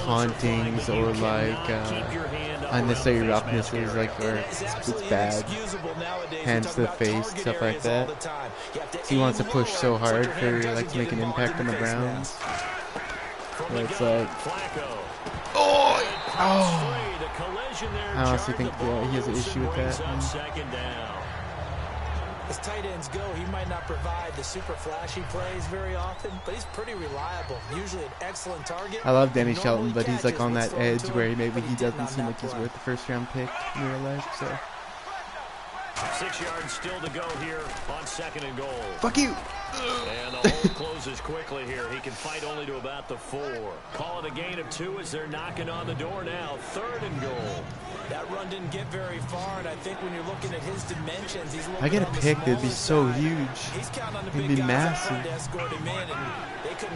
tauntings or like unnecessary roughnesses, like or it's bad. Hands to the face, stuff like that. So he wants to push so hard for like to make an impact on the Browns. Where it's like, oh. I honestly think he has an issue with that. As tight ends go, he might not provide the super flashy plays very often, but he's pretty reliable. Usually an excellent target. I love Danny Shelton, but he's like on that edge where maybe he doesn't seem like he's worth the 1st-round pick in real life. So 6 yards still to go here on 2nd and goal. Fuck you. And the hole closes quickly here. He can fight only to about the 4. Call it a gain of 2 as they're knocking on the door now. 3rd and goal. That run didn't get very far, and I think when you're looking at his dimensions, he's looking I get a pick, it'd be so huge. It'd be massive.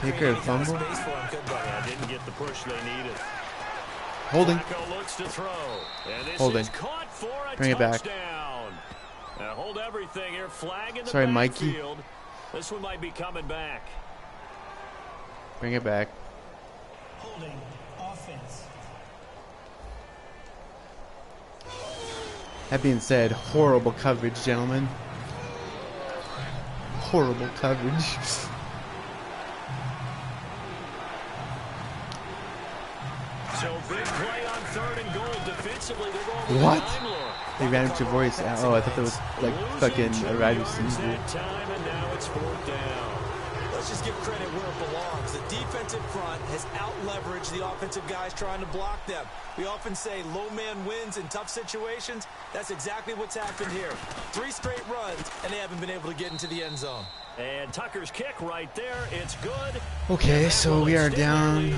Pick or a fumble. Yeah, didn't get the push they needed. Holding. Looks to throw. Holding. Bring it back. Now hold everything here. Flag in the sorry, Mikey. Field. This one might be coming back. Bring it back. Holding offense. That being said, horrible coverage, gentlemen. Horrible coverage. So big play on 3rd and goal. Defensively, they're going with What? a 9 look. They ran into voice. Oh, I thought that was like fucking a wide receiver. That time, and now it's 4th down. Let's just give credit where it belongs. The defensive front has out-leveraged the offensive guys trying to block them. We often say low man wins in tough situations. That's exactly what's happened here. 3 straight runs, and they haven't been able to get into the end zone. And Tucker's kick right there. It's good. Okay, so we are down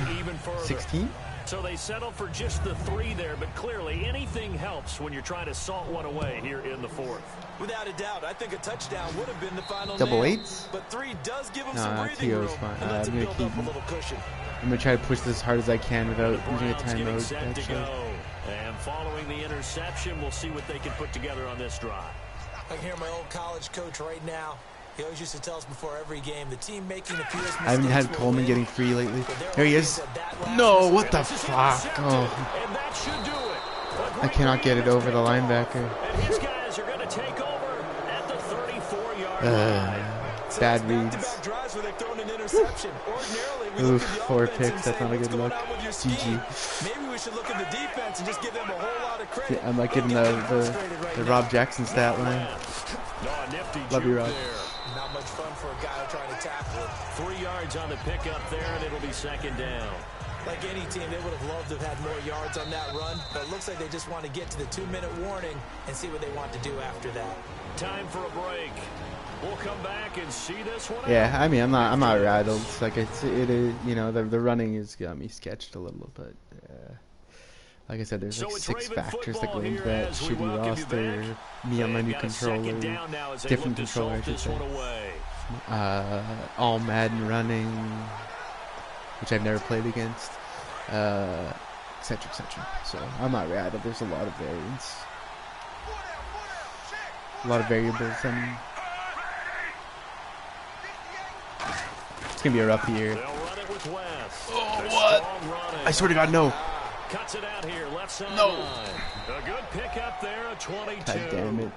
16. So they settle for just the 3 there, but clearly anything helps when you're trying to salt one away here in the 4th. Without a doubt, I think a touchdown would have been the final Double nail, 8s? but 3 does give them No, some breathing room. TO's fine. And lets I'm it gonna build keep up a little cushion. I'm gonna try to push this as hard as I can without The using a Browns time getting mode. set to Actually. go. And following the interception, we'll see what they can put together on this drive. I can hear my old college coach right now. He always used to tell us before every game, the team making the fewest mistakes I haven't had will Coleman win. getting free lately. But they're There he always is. at that last No, resort. what the This is fuck? intercepted, Oh, and that should do it. I cannot get it over the linebacker. And his guys are going to take over at the 34-yard line. So Bad that's reads. back-to-back drives where they've thrown an interception. Ordinarily, we look Oof, at the 4 offense picks. and That's say, not a "What's good going look. on with your GG. scheme?" Maybe we should look at the defense and just give them a whole lot of credit. I'm like Don't getting get them frustrated the right Rob now. Jackson stat line. No, nifty Love you, juke Rob. there. Not much fun for a guy trying to tackle it. 3 yards on the pickup there, and it'll be 2nd down. Like any team, they would have loved to have had more yards on that run, but it looks like they just want to get to the 2-minute warning and see what they want to do after that. Time for a break. We'll come back and see this one Yeah, out. I mean, I'm not rattled. It's like it is, you know, the running has got me sketched a little, but like I said, there's So like it's 6 Raven factors that football go into here that as we shitty welcome you roster. back. Me on my They've new got a 2nd controller, down now as they different look to controller, I salt should this say. one away. All Madden running, which I've never played against, etc., etc. So I'm not rattled. There's a lot of variance, a lot of variables. I mean, it's gonna be a rough year. They'll run it with West. Oh, They're what? strong running. I swear to God, no. Cuts it out here, left side No. line. A good pickup there, a 22. God damn it.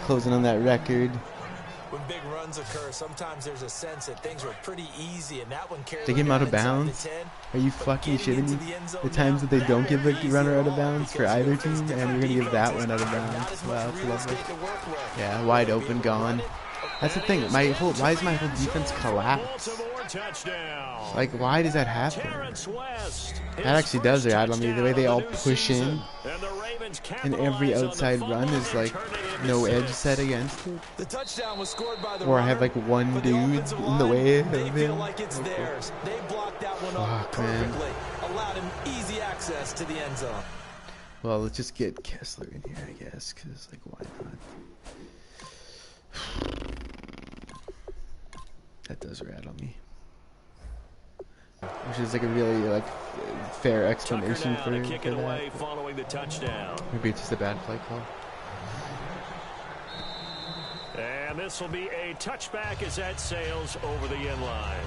Closing on that record. When big runs occur, sometimes there's a sense that things were pretty easy, and that one carried They give him out of inside the bounds? 10. Are you But fucking getting shitting into me? the end zone The times now, that they don't give the not runner easy out of at all bounds for because either you face team, and different you're gonna give that defenses, one out of not bounds. as Wow, much that's real lovely. estate to work with. Yeah, wide Be able open, to gone. run it. That's the thing. Why is my whole defense collapse? Baltimore touchdown. Like, why does that happen? Terrence West, his That actually does first rattle me. The way they touchdown all of the new push in, season. And the Ravens and every capitalize on the outside fumble run and is like turn it into no edge 6. set against it. The touchdown was scored by the Or I runner, have like one but the dude offensive in the line, way of they feel him. like it's theirs. They blocked that one up Fuck, man. perfectly, allowed him easy access to the end zone. Well, let's just get Kessler in here, I guess, because like, why not? That does rattle me. Which is like a really like fair Tucker explanation now for to kick it away that. following the touchdown. Maybe it's just a bad play call. And this will be a touchback as that sails over the end line.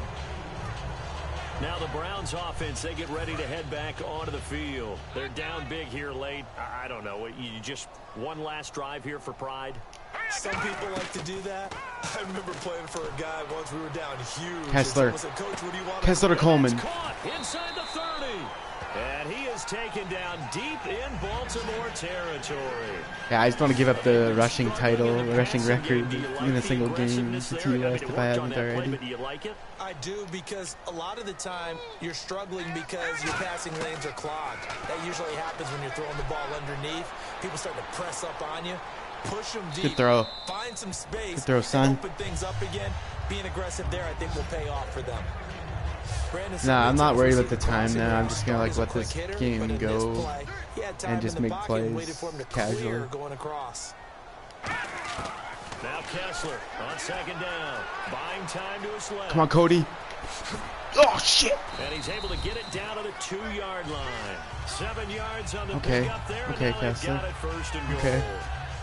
Now the Browns offense, they get ready to head back onto the field. They're down big here late. I don't know. You just one last drive here for pride? Some people like to do that. I remember playing for a guy once. We were down huge. Kessler. And someone said, "Coach, what do you want?" Kessler to Coleman. Caught inside the 30. And he is taken down deep in Baltimore territory. Yeah, I just want to give up the rushing title, rushing record in a single game to TBS if I haven't already. Do you like it? I do, because a lot of the time you're struggling because your passing lanes are clogged. That usually happens when you're throwing the ball underneath. People start to press up on you. Push them deep. Good throw. Find some space. Good throw, son. And open things up again. Being aggressive there, I think, will pay off for them. Nah, I'm not worried about the time now. I'm just gonna like let this game go and just make plays casually. Going across. Now Kessler on 2nd down. Buying time to his left. Come on, Cody. Oh shit! And he's able to get it down to the 2-yard line. 7 yards on the Okay. pickup there. Okay, and now they've Kessler. got it 1st and goal. Okay.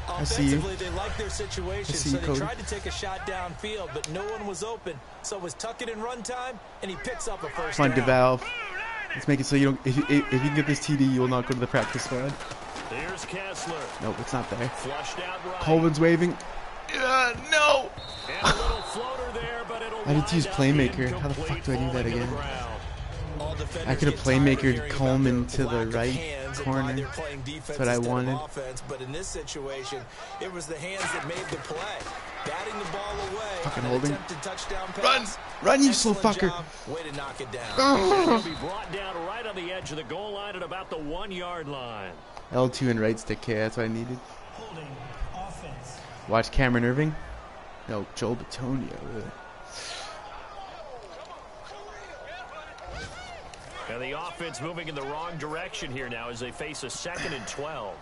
I see you. Offensively, they like their situation, I see so you, they Cody. tried to take a shot downfield, but no one was open. So it was tuck it in run time, and he picks up a first Come on, down. DeValve. Let's make it so you don't. If you can get this TD, you will not go to the practice squad. Here's Kessler. Nope, it's not there. Flushed out right. Coleman's waving. No! And a little floater there, but it'll I need to use wind up Playmaker. How the fuck incomplete, do I do that falling to the again? ground. I could have playmakered Coleman to the right corner. That's what I wanted. Offense, but in this situation, it was the hands that made the play. Batting the ball away. Fucking holding. Touchdown Run! pass. Run, you slow fucker! Way to knock it down. He'll be brought down right on the edge of the goal line at about the 1-yard line. L2 and right stick K, that's what I needed. Holding offense. Watch Cameron Irving. No, Joel Bitonio. And the offense moving in the wrong direction here now as they face a 2nd and 12.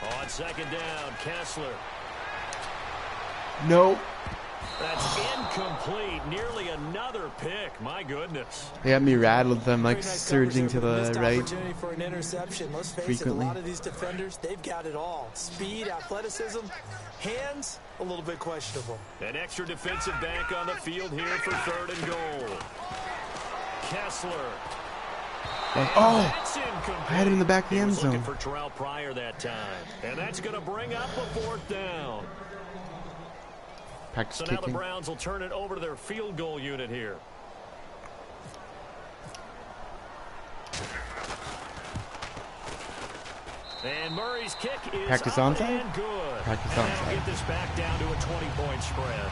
On 2nd down, Kessler. No. That's incomplete. Nearly another pick. My goodness. They got me rattled. I'm like Pretty nice surging to coverage the there, right. opportunity for an interception. Let's face Frequently. it, a lot of these defenders, they've got it all. Speed, athleticism, hands, a little bit questionable. An extra defensive back on the field here for 3rd and goal. Kessler. Oh! That's incomplete. I had him in the back of the He end was looking zone. for Terrell Pryor that time. And that's going to bring up a 4th down. Practice So now the kicking. Browns will turn it over to their field goal unit here. And Murray's kick is Practice up onside? and good. Practice and onside. they'll get this back down to a 20-point spread.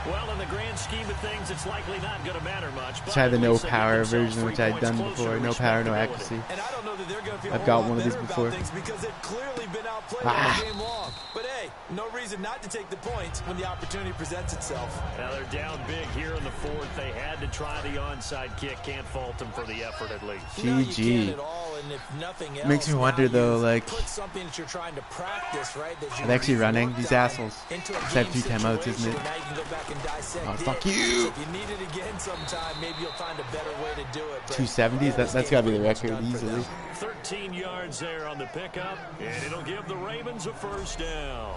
Well, in the grand scheme of things, it's likely not going to matter much. Let's try the at no least they get power themselves version, 3 which I'd points done closer before. to No power, no respectability. accuracy. And I don't know that they're going to feel I've got one of these better before. about things because they've clearly been outplayed all game long. But hey, no reason not to take the points when the opportunity presents itself. Now they're down big here in the 4th. They had to try the onside kick. Can't fault them for the effort at least. No, you GG. can't at all, and if nothing else, Makes me now wonder though, you've like, put something that you're trying to practice, right? That are they actually running? worked These on assholes. into a Just have game 2 timeouts, isn't it? situation, and now you can go back and dissect Oh, it. fuck you. So if you need it again sometime, maybe you'll find a better way to do it. But 270s? That's got to be the record done for easily. them. 13 yards there on the pickup, and it'll give the Ravens a 1st down.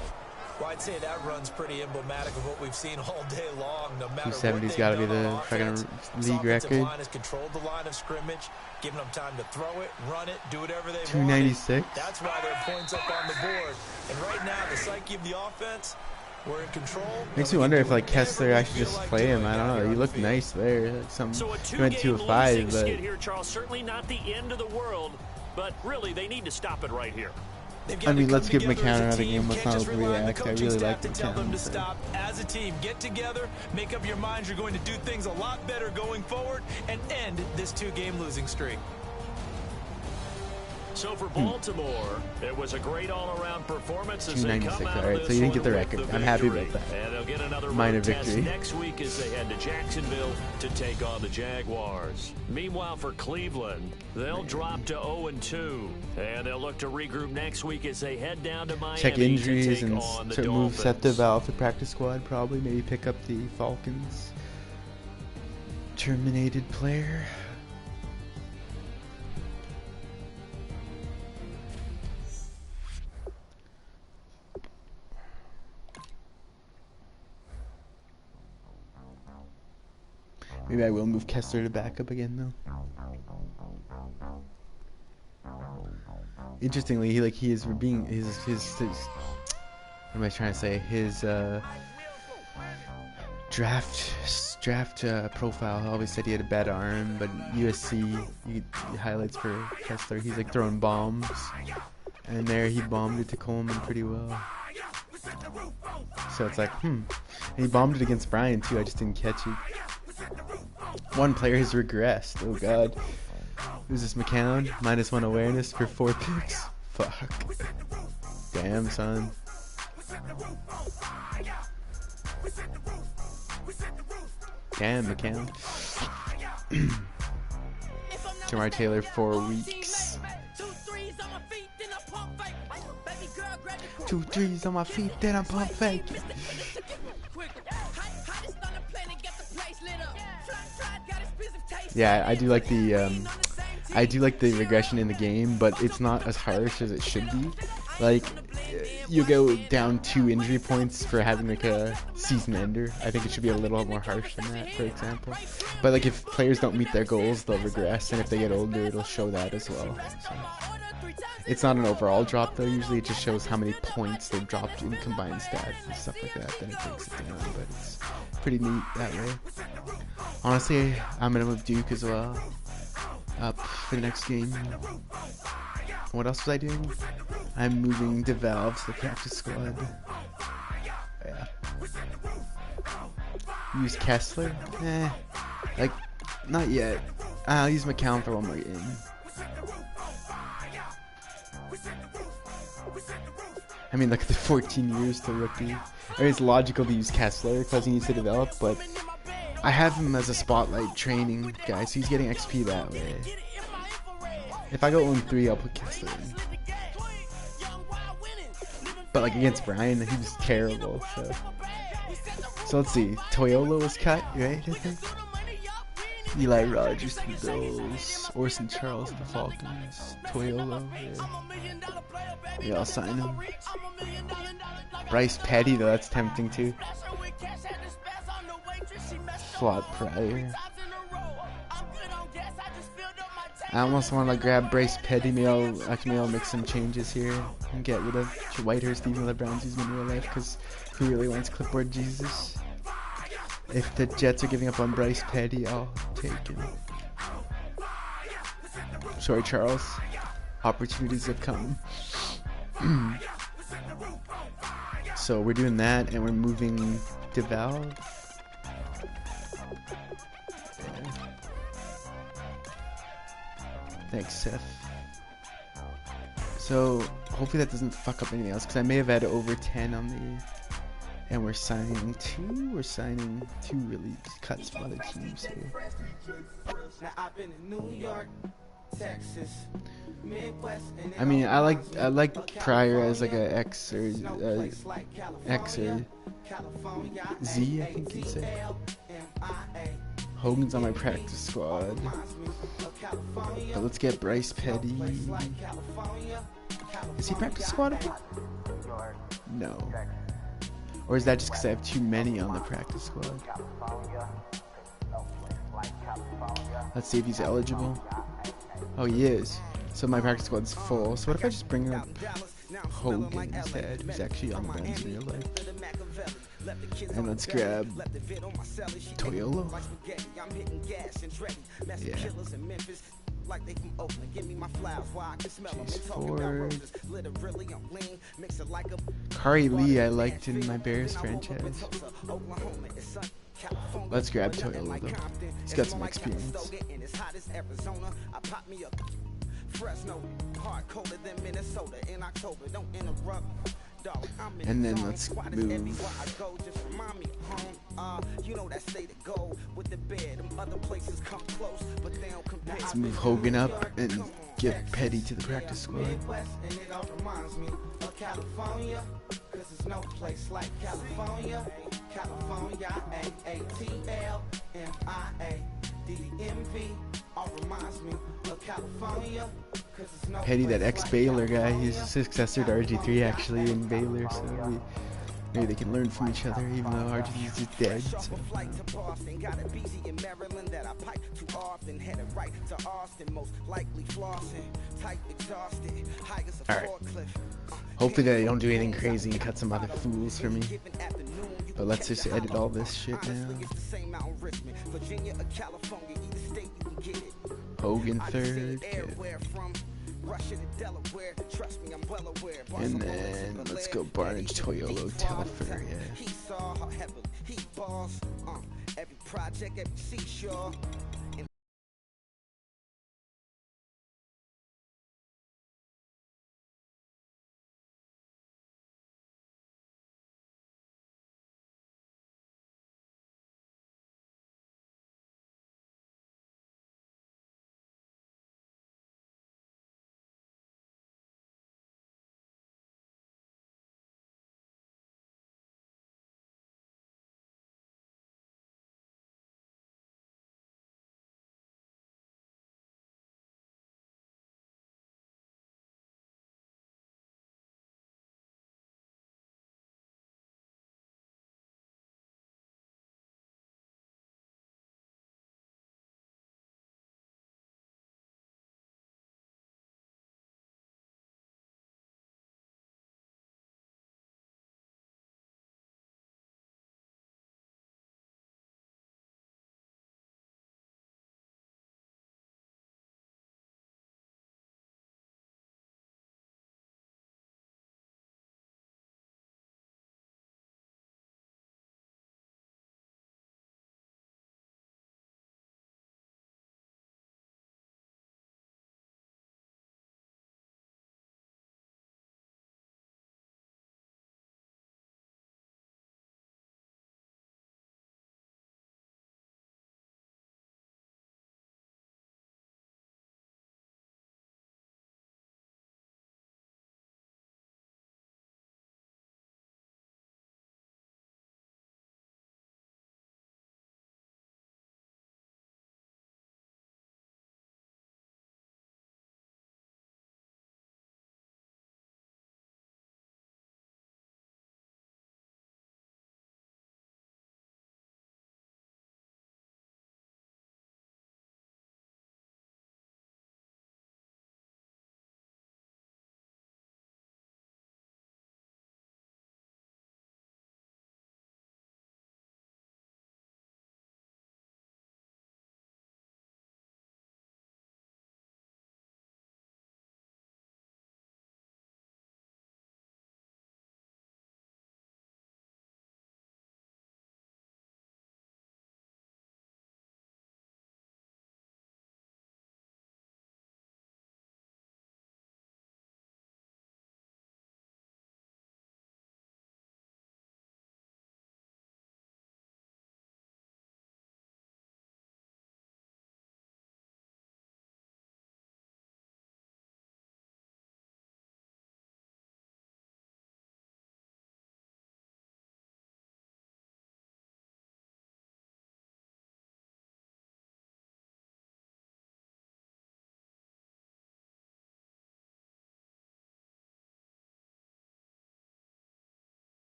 Well, I'd say that run's pretty emblematic of what we've seen all day long. No matter 270's what got to be they've done the on fucking offense, this league offensive record. line has controlled the line of scrimmage, giving them time to throw it, run it, do whatever they want. 296. That's why their points up on the board. And right now, the psyche of the offense, we're in control. Makes me wonder if like Kessler, I should just play him. I don't know. He looked nice there. Like some So a he went 2 two-game of 5, losing but skid here, Charles. Certainly not the end of the world, but really they need to stop it right here. I mean, let's give McCown McCown another game. Let's not overreact. I really like to tell them McCown. to So. stop. As a team, get together, make up your minds you're going to do things a lot better going forward, and end this 2-game losing streak. So for Baltimore, it was a great all-around performance as they come 296. out All right, of so you didn't this get the one record. with I'm happy victory. about that. And they'll get another Minor road test victory. next week as they head to Jacksonville to take on the Jaguars. Meanwhile, for Cleveland, they'll drop to 0-2, and they'll look to regroup next week as they head down to Miami Check injuries to take and on the to move Dolphins. Seth DeVal to practice squad. Probably maybe pick up the Falcons terminated player. Maybe I will move Kessler to backup again though. Interestingly, he is being his what am I trying to say? His draft profile always said he had a bad arm, but USC highlights for Kessler. He's like throwing bombs, and there he bombed it to Coleman pretty well. So it's like, and he bombed it against Brian too. I just didn't catch it. One player has regressed. Oh god. Who's this, McCown? -1 awareness for 4 picks. Fuck. Damn, son. Damn, McCown. Jamar Taylor 4 weeks. 2 3s on my feet, then I'm pump fake. Yeah, I do like the regression in the game, but it's not as harsh as it should be. Like, you go down 2 injury points for having like a season ender. I think it should be a little more harsh than that, for example. But like, if players don't meet their goals, they'll regress, and if they get older, it'll show that as well. So. It's not an overall drop though. Usually, it just shows how many points they've dropped in combined stats and stuff like that. Then it breaks it down, but it's pretty neat that way. Honestly, I'm gonna move Duke as well up for the next game. What else was I doing? I'm moving DeValve to the practice squad. Yeah. Use Kessler? Like, not yet. I'll use McCown for one more game. I mean, look at the 14 years to rookie. I mean, it's logical to use Kessler because he needs to develop, but I have him as a spotlight training guy, so he's getting XP that way. If I go 1-3, I'll put Kessler in. But like against Brian, he was terrible. So let's see. Toyolo was cut, right? I think. Eli Rogers to the Bills. Orson Charles to the Falcons. Toyolo, yeah. Yeah, I'll sign him. Bryce Petty, though, that's tempting too. Flop Pryor. I almost want to grab Bryce Petty. Maybe I'll make some changes here and get rid of Whitehurst, even though the Browns use him in real life, because who really wants clipboard Jesus? If the Jets are giving up on Bryce Petty, I'll take him. Sorry, Charles. Opportunities have come. So we're doing that, and we're moving DeValve. Thanks, Seth. So hopefully that doesn't fuck up anything else, because I may have had over 10 on the. And we're signing two. We're signing two really cuts from other teams here. I mean, I like Pryor as like a X or Z, I think you'd say. Hogan's on my practice squad. But let's get Bryce Petty. Is he practice squadable? No. Or is that just because I have too many on the practice squad? Let's see if he's eligible. Oh, he is. So my practice squad's full. So what if I just bring up Hogan instead, who's actually on the Browns in real life? And let's grab Toyolo. Yeah. Ford. Kari Lee I liked in my Bears franchise. Let's grab Toyolo though. He's got some experience. And then let's move. Let's move Hogan up and get Petty to the practice squad. Petty, that ex-Baylor guy, he's a successor to RG3 actually in Baylor, so maybe they can learn from each other, even though RG3 is dead. So. Alright. Hopefully they don't do anything crazy and cut some other fools for me. But let's just edit all this shit now. Hogan third. And then let's go Barnage, Toyolo, Telfer, yeah.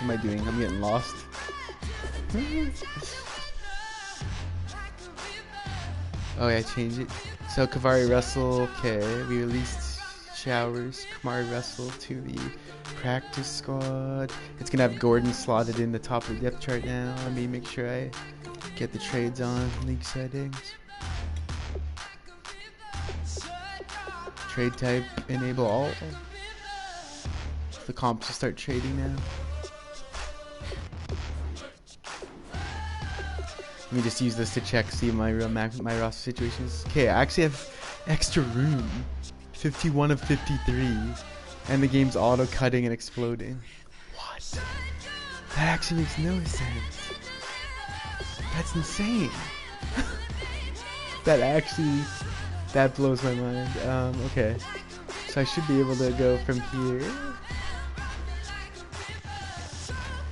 am I doing? I'm getting lost. Oh yeah, change it. So Kavari Russell, okay. We released Showers, Kamari Russell to the practice squad. It's gonna have Gordon slotted in the top of the depth chart now. Let me make sure I get the trades on league settings. Trade type, enable all. The comps will start trading now. Let me just use this to check, see my roster situations. Okay, I actually have extra room. 51 of 53. And the game's auto-cutting and exploding. What? That actually makes no sense. That's insane. That blows my mind. Okay. So I should be able to go from here.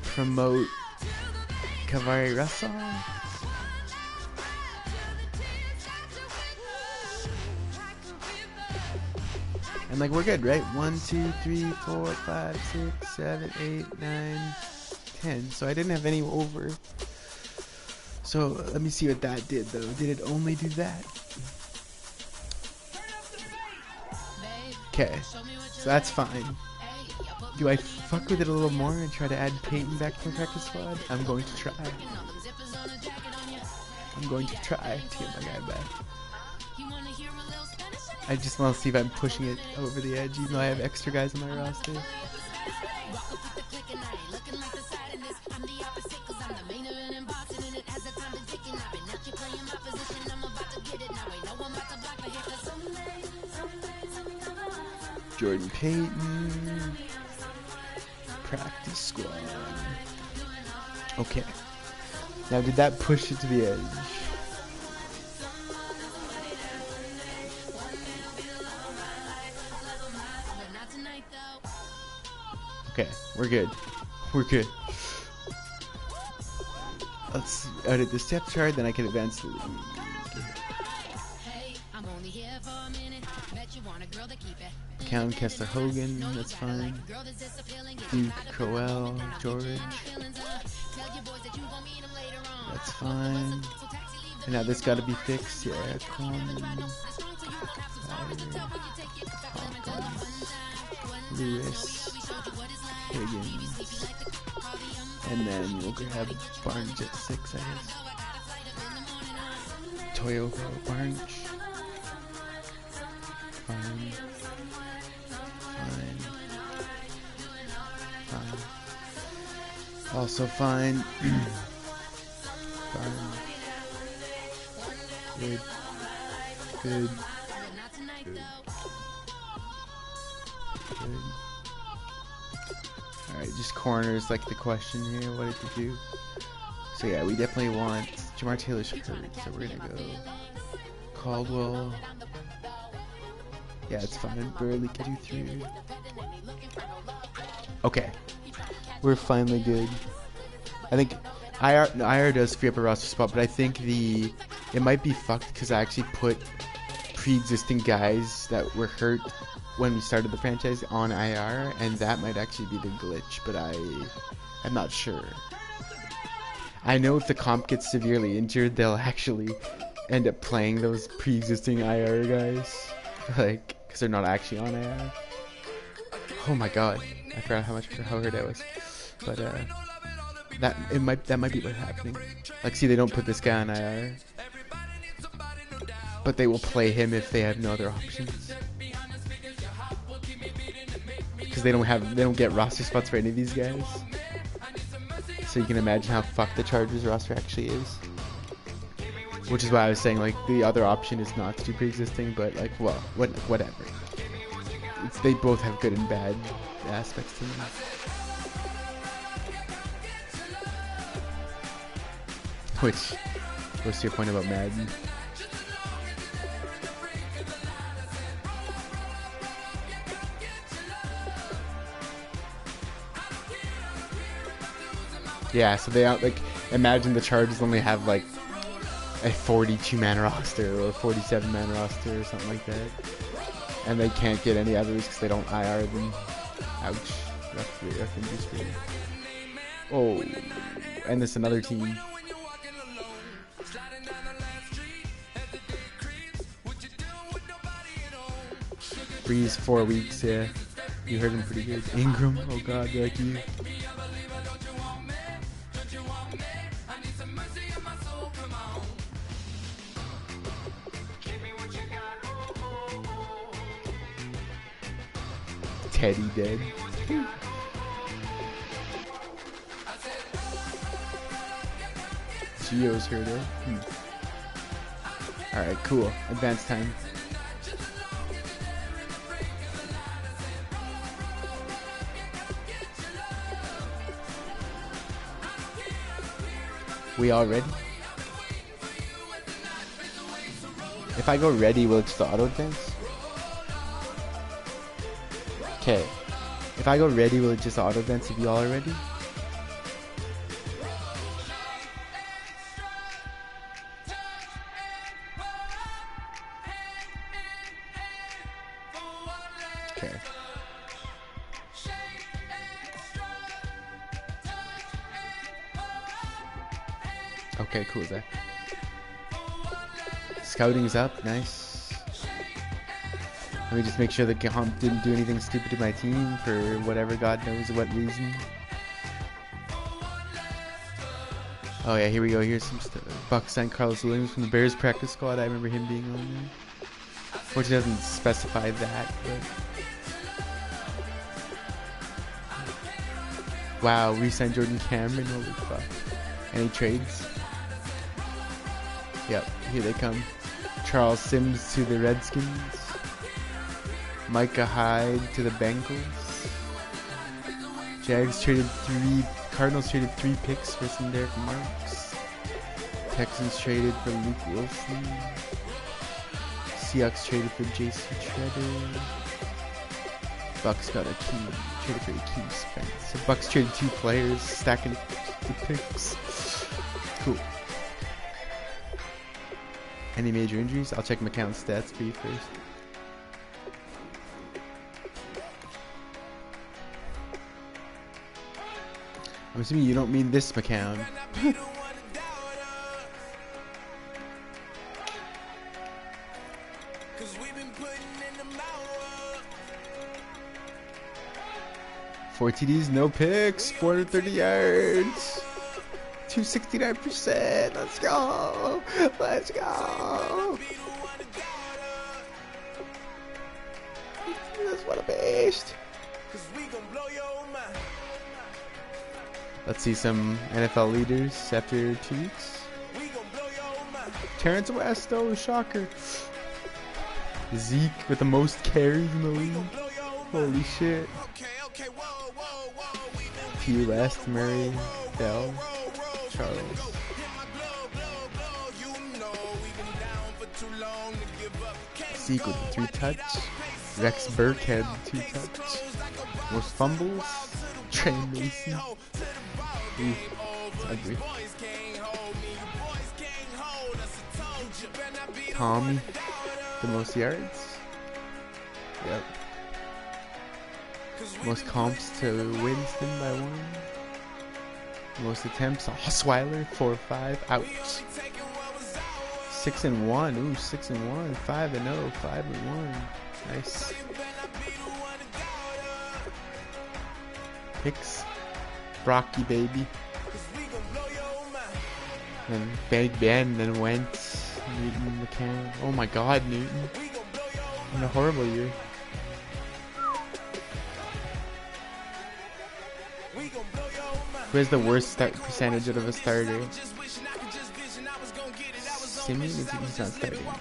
Promote Kavari Russell. And like we're good, right? 1, 2, 3, 4, 5, 6, 7, 8, 9, 10. So I didn't have any over. So let me see what that did though. Did it only do that? Okay, so that's fine. Do I fuck with it a little more and try to add Peyton back to the practice squad? I'm going to try. I'm going to try to get my guy back. I just want to see if I'm pushing it over the edge, even though I have extra guys on my roster. Jordan Payton. Practice squad. Okay. Now did that push it to the edge? Okay, we're good. We're good. Let's edit the step chart, then I can advance the league. Count Kessler Hogan, that's fine. Duke Crowell, George. That's fine. And now this gotta be fixed, yeah. Coleman, Lewis, Higgins. And then we'll grab Barnes at 6, I guess. Toyota, Barnes. Fine. Also fine. Fine. Good. Good. Good. Good. Alright, just corners like the question here. What did you do? So yeah, we definitely want Jamar Taylor's hurt, so we're gonna go Caldwell. Yeah, it's fine. Barely can do 3. Okay. We're finally good. I think IR does free up a roster spot, but I think it might be fucked because I actually put pre-existing guys that were hurt when we started the franchise on IR, and that might actually be the glitch, but I'm not sure. I know if the comp gets severely injured, they'll actually end up playing those pre-existing IR guys, like, because they're not actually on IR. Oh my god, I forgot how hurt I was. But that might be what's happening. Like, see, they don't put this guy on IR, but they will play him if they have no other options. Because they don't get roster spots for any of these guys. So you can imagine how fucked the Chargers roster actually is. Which is why I was saying, like, the other option is not to do pre-existing, but like, well, whatever. They both have good and bad aspects to them. Which, what's your point about Madden? Yeah, so they imagine the Chargers only have like a 42-man roster or a 47-man roster or something like that, and they can't get any others because they don't IR them. Ouch. Rough industry. Oh, and this another team. Breeze 4 weeks, yeah. You heard him pretty good. Ingram, oh god, like you. Teddy dead. Gio's here though. Alright, cool. Advance time. We all ready? If I go ready, will it just auto advance? Okay. If I go ready, will it just auto advance if you all are ready? Okay. Okay, cool, Zach. Scouting's up, nice. Let me just make sure the comp didn't do anything stupid to my team for whatever God knows what reason. Oh yeah, here we go. Here's some stuff. Bucks signed Carlos Williams from the Bears practice squad. I remember him being on there. Which doesn't specify that, but... Wow, we signed Jordan Cameron. Holy fuck. Any trades? Yep, here they come. Charles Sims to the Redskins. Micah Hyde to the Bengals. Cardinals traded 3 picks for some Derek Marks. Texans traded for Luke Wilson. Seahawks traded for J.C. Treader. Bucks got traded for Akeem Spence. So Bucks traded 2 players, stacking the picks. Cool. Any major injuries? I'll check McCown's stats for you first. I'm assuming you don't mean this McCown. 4 TDs, no picks, 430 yards, 269%. Let's go. Let's go. That's what a beast. Let's see some NFL leaders after 2 weeks. Terrence West, oh shocker. Zeke with the most carries in the league. Holy shit. P. West, Murray, Bell, Charles. Zeke with 3 touch. Rex Burkhead 2 touch. Most fumbles. Trey Mason. Ooh, it's ugly. Tommy, the most yards. Yep. Most comps to Winston by 1. Most attempts. Osweiler 4-5. Ouch. 6-1. Ooh, 6-1. 5-0. 5-1. Nice. Picks. Brocky baby. And Big Ben, then Wentz, Newton, McCann. Oh my god, Newton. In a horrible year. Who has the worst start percentage out of a starter? Simeon? He's not starting now.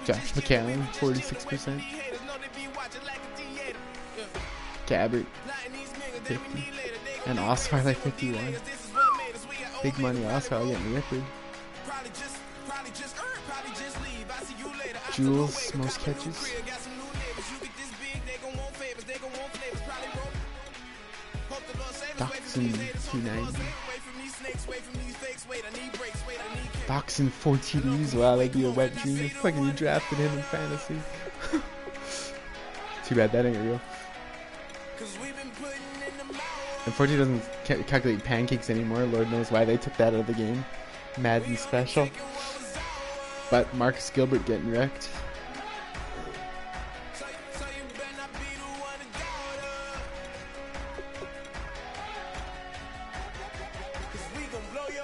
Josh McCown, 46%. Gabbert, 50. And Osweiler, 51. Big money Osweiler getting liquid. Jules, most catches. Doxson, 290. Doxson, 4 TDs. Wow, that'd be a wet dream. Fucking you drafted him in fantasy. Too bad that ain't real. Unfortunately, it doesn't calculate pancakes anymore. Lord knows why they took that out of the game. Madden special. But Marcus Gilbert getting wrecked.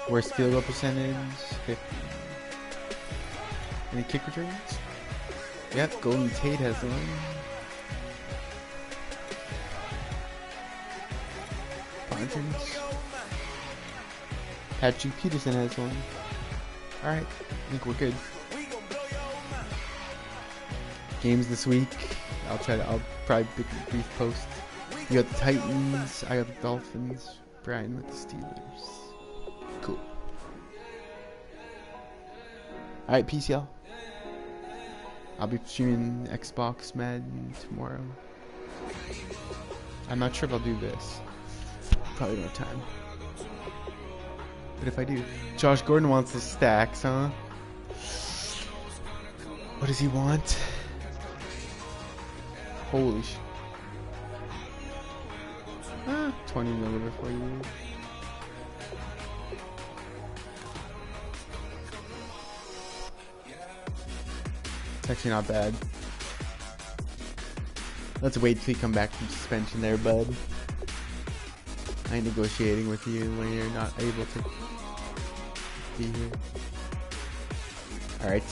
Worst field goal percentage, 50. Any kick returns? Yep, Golden Tate has one. Ponchins. Patrick Peterson has one. Alright, I think we're good. Games this week. I'll probably pick a brief post. You got the Titans, I got the Dolphins, Brian with the Steelers. Cool. Alright, peace, y'all. I'll be streaming Xbox Madden tomorrow. I'm not sure if I'll do this. Probably no time. But if I do. Josh Gordon wants the stacks, huh? What does he want? Holy sh... 20 millimeter for you. It's actually not bad. Let's wait till you come back from suspension there, bud. I ain't negotiating with you when you're not able to be here. Alright.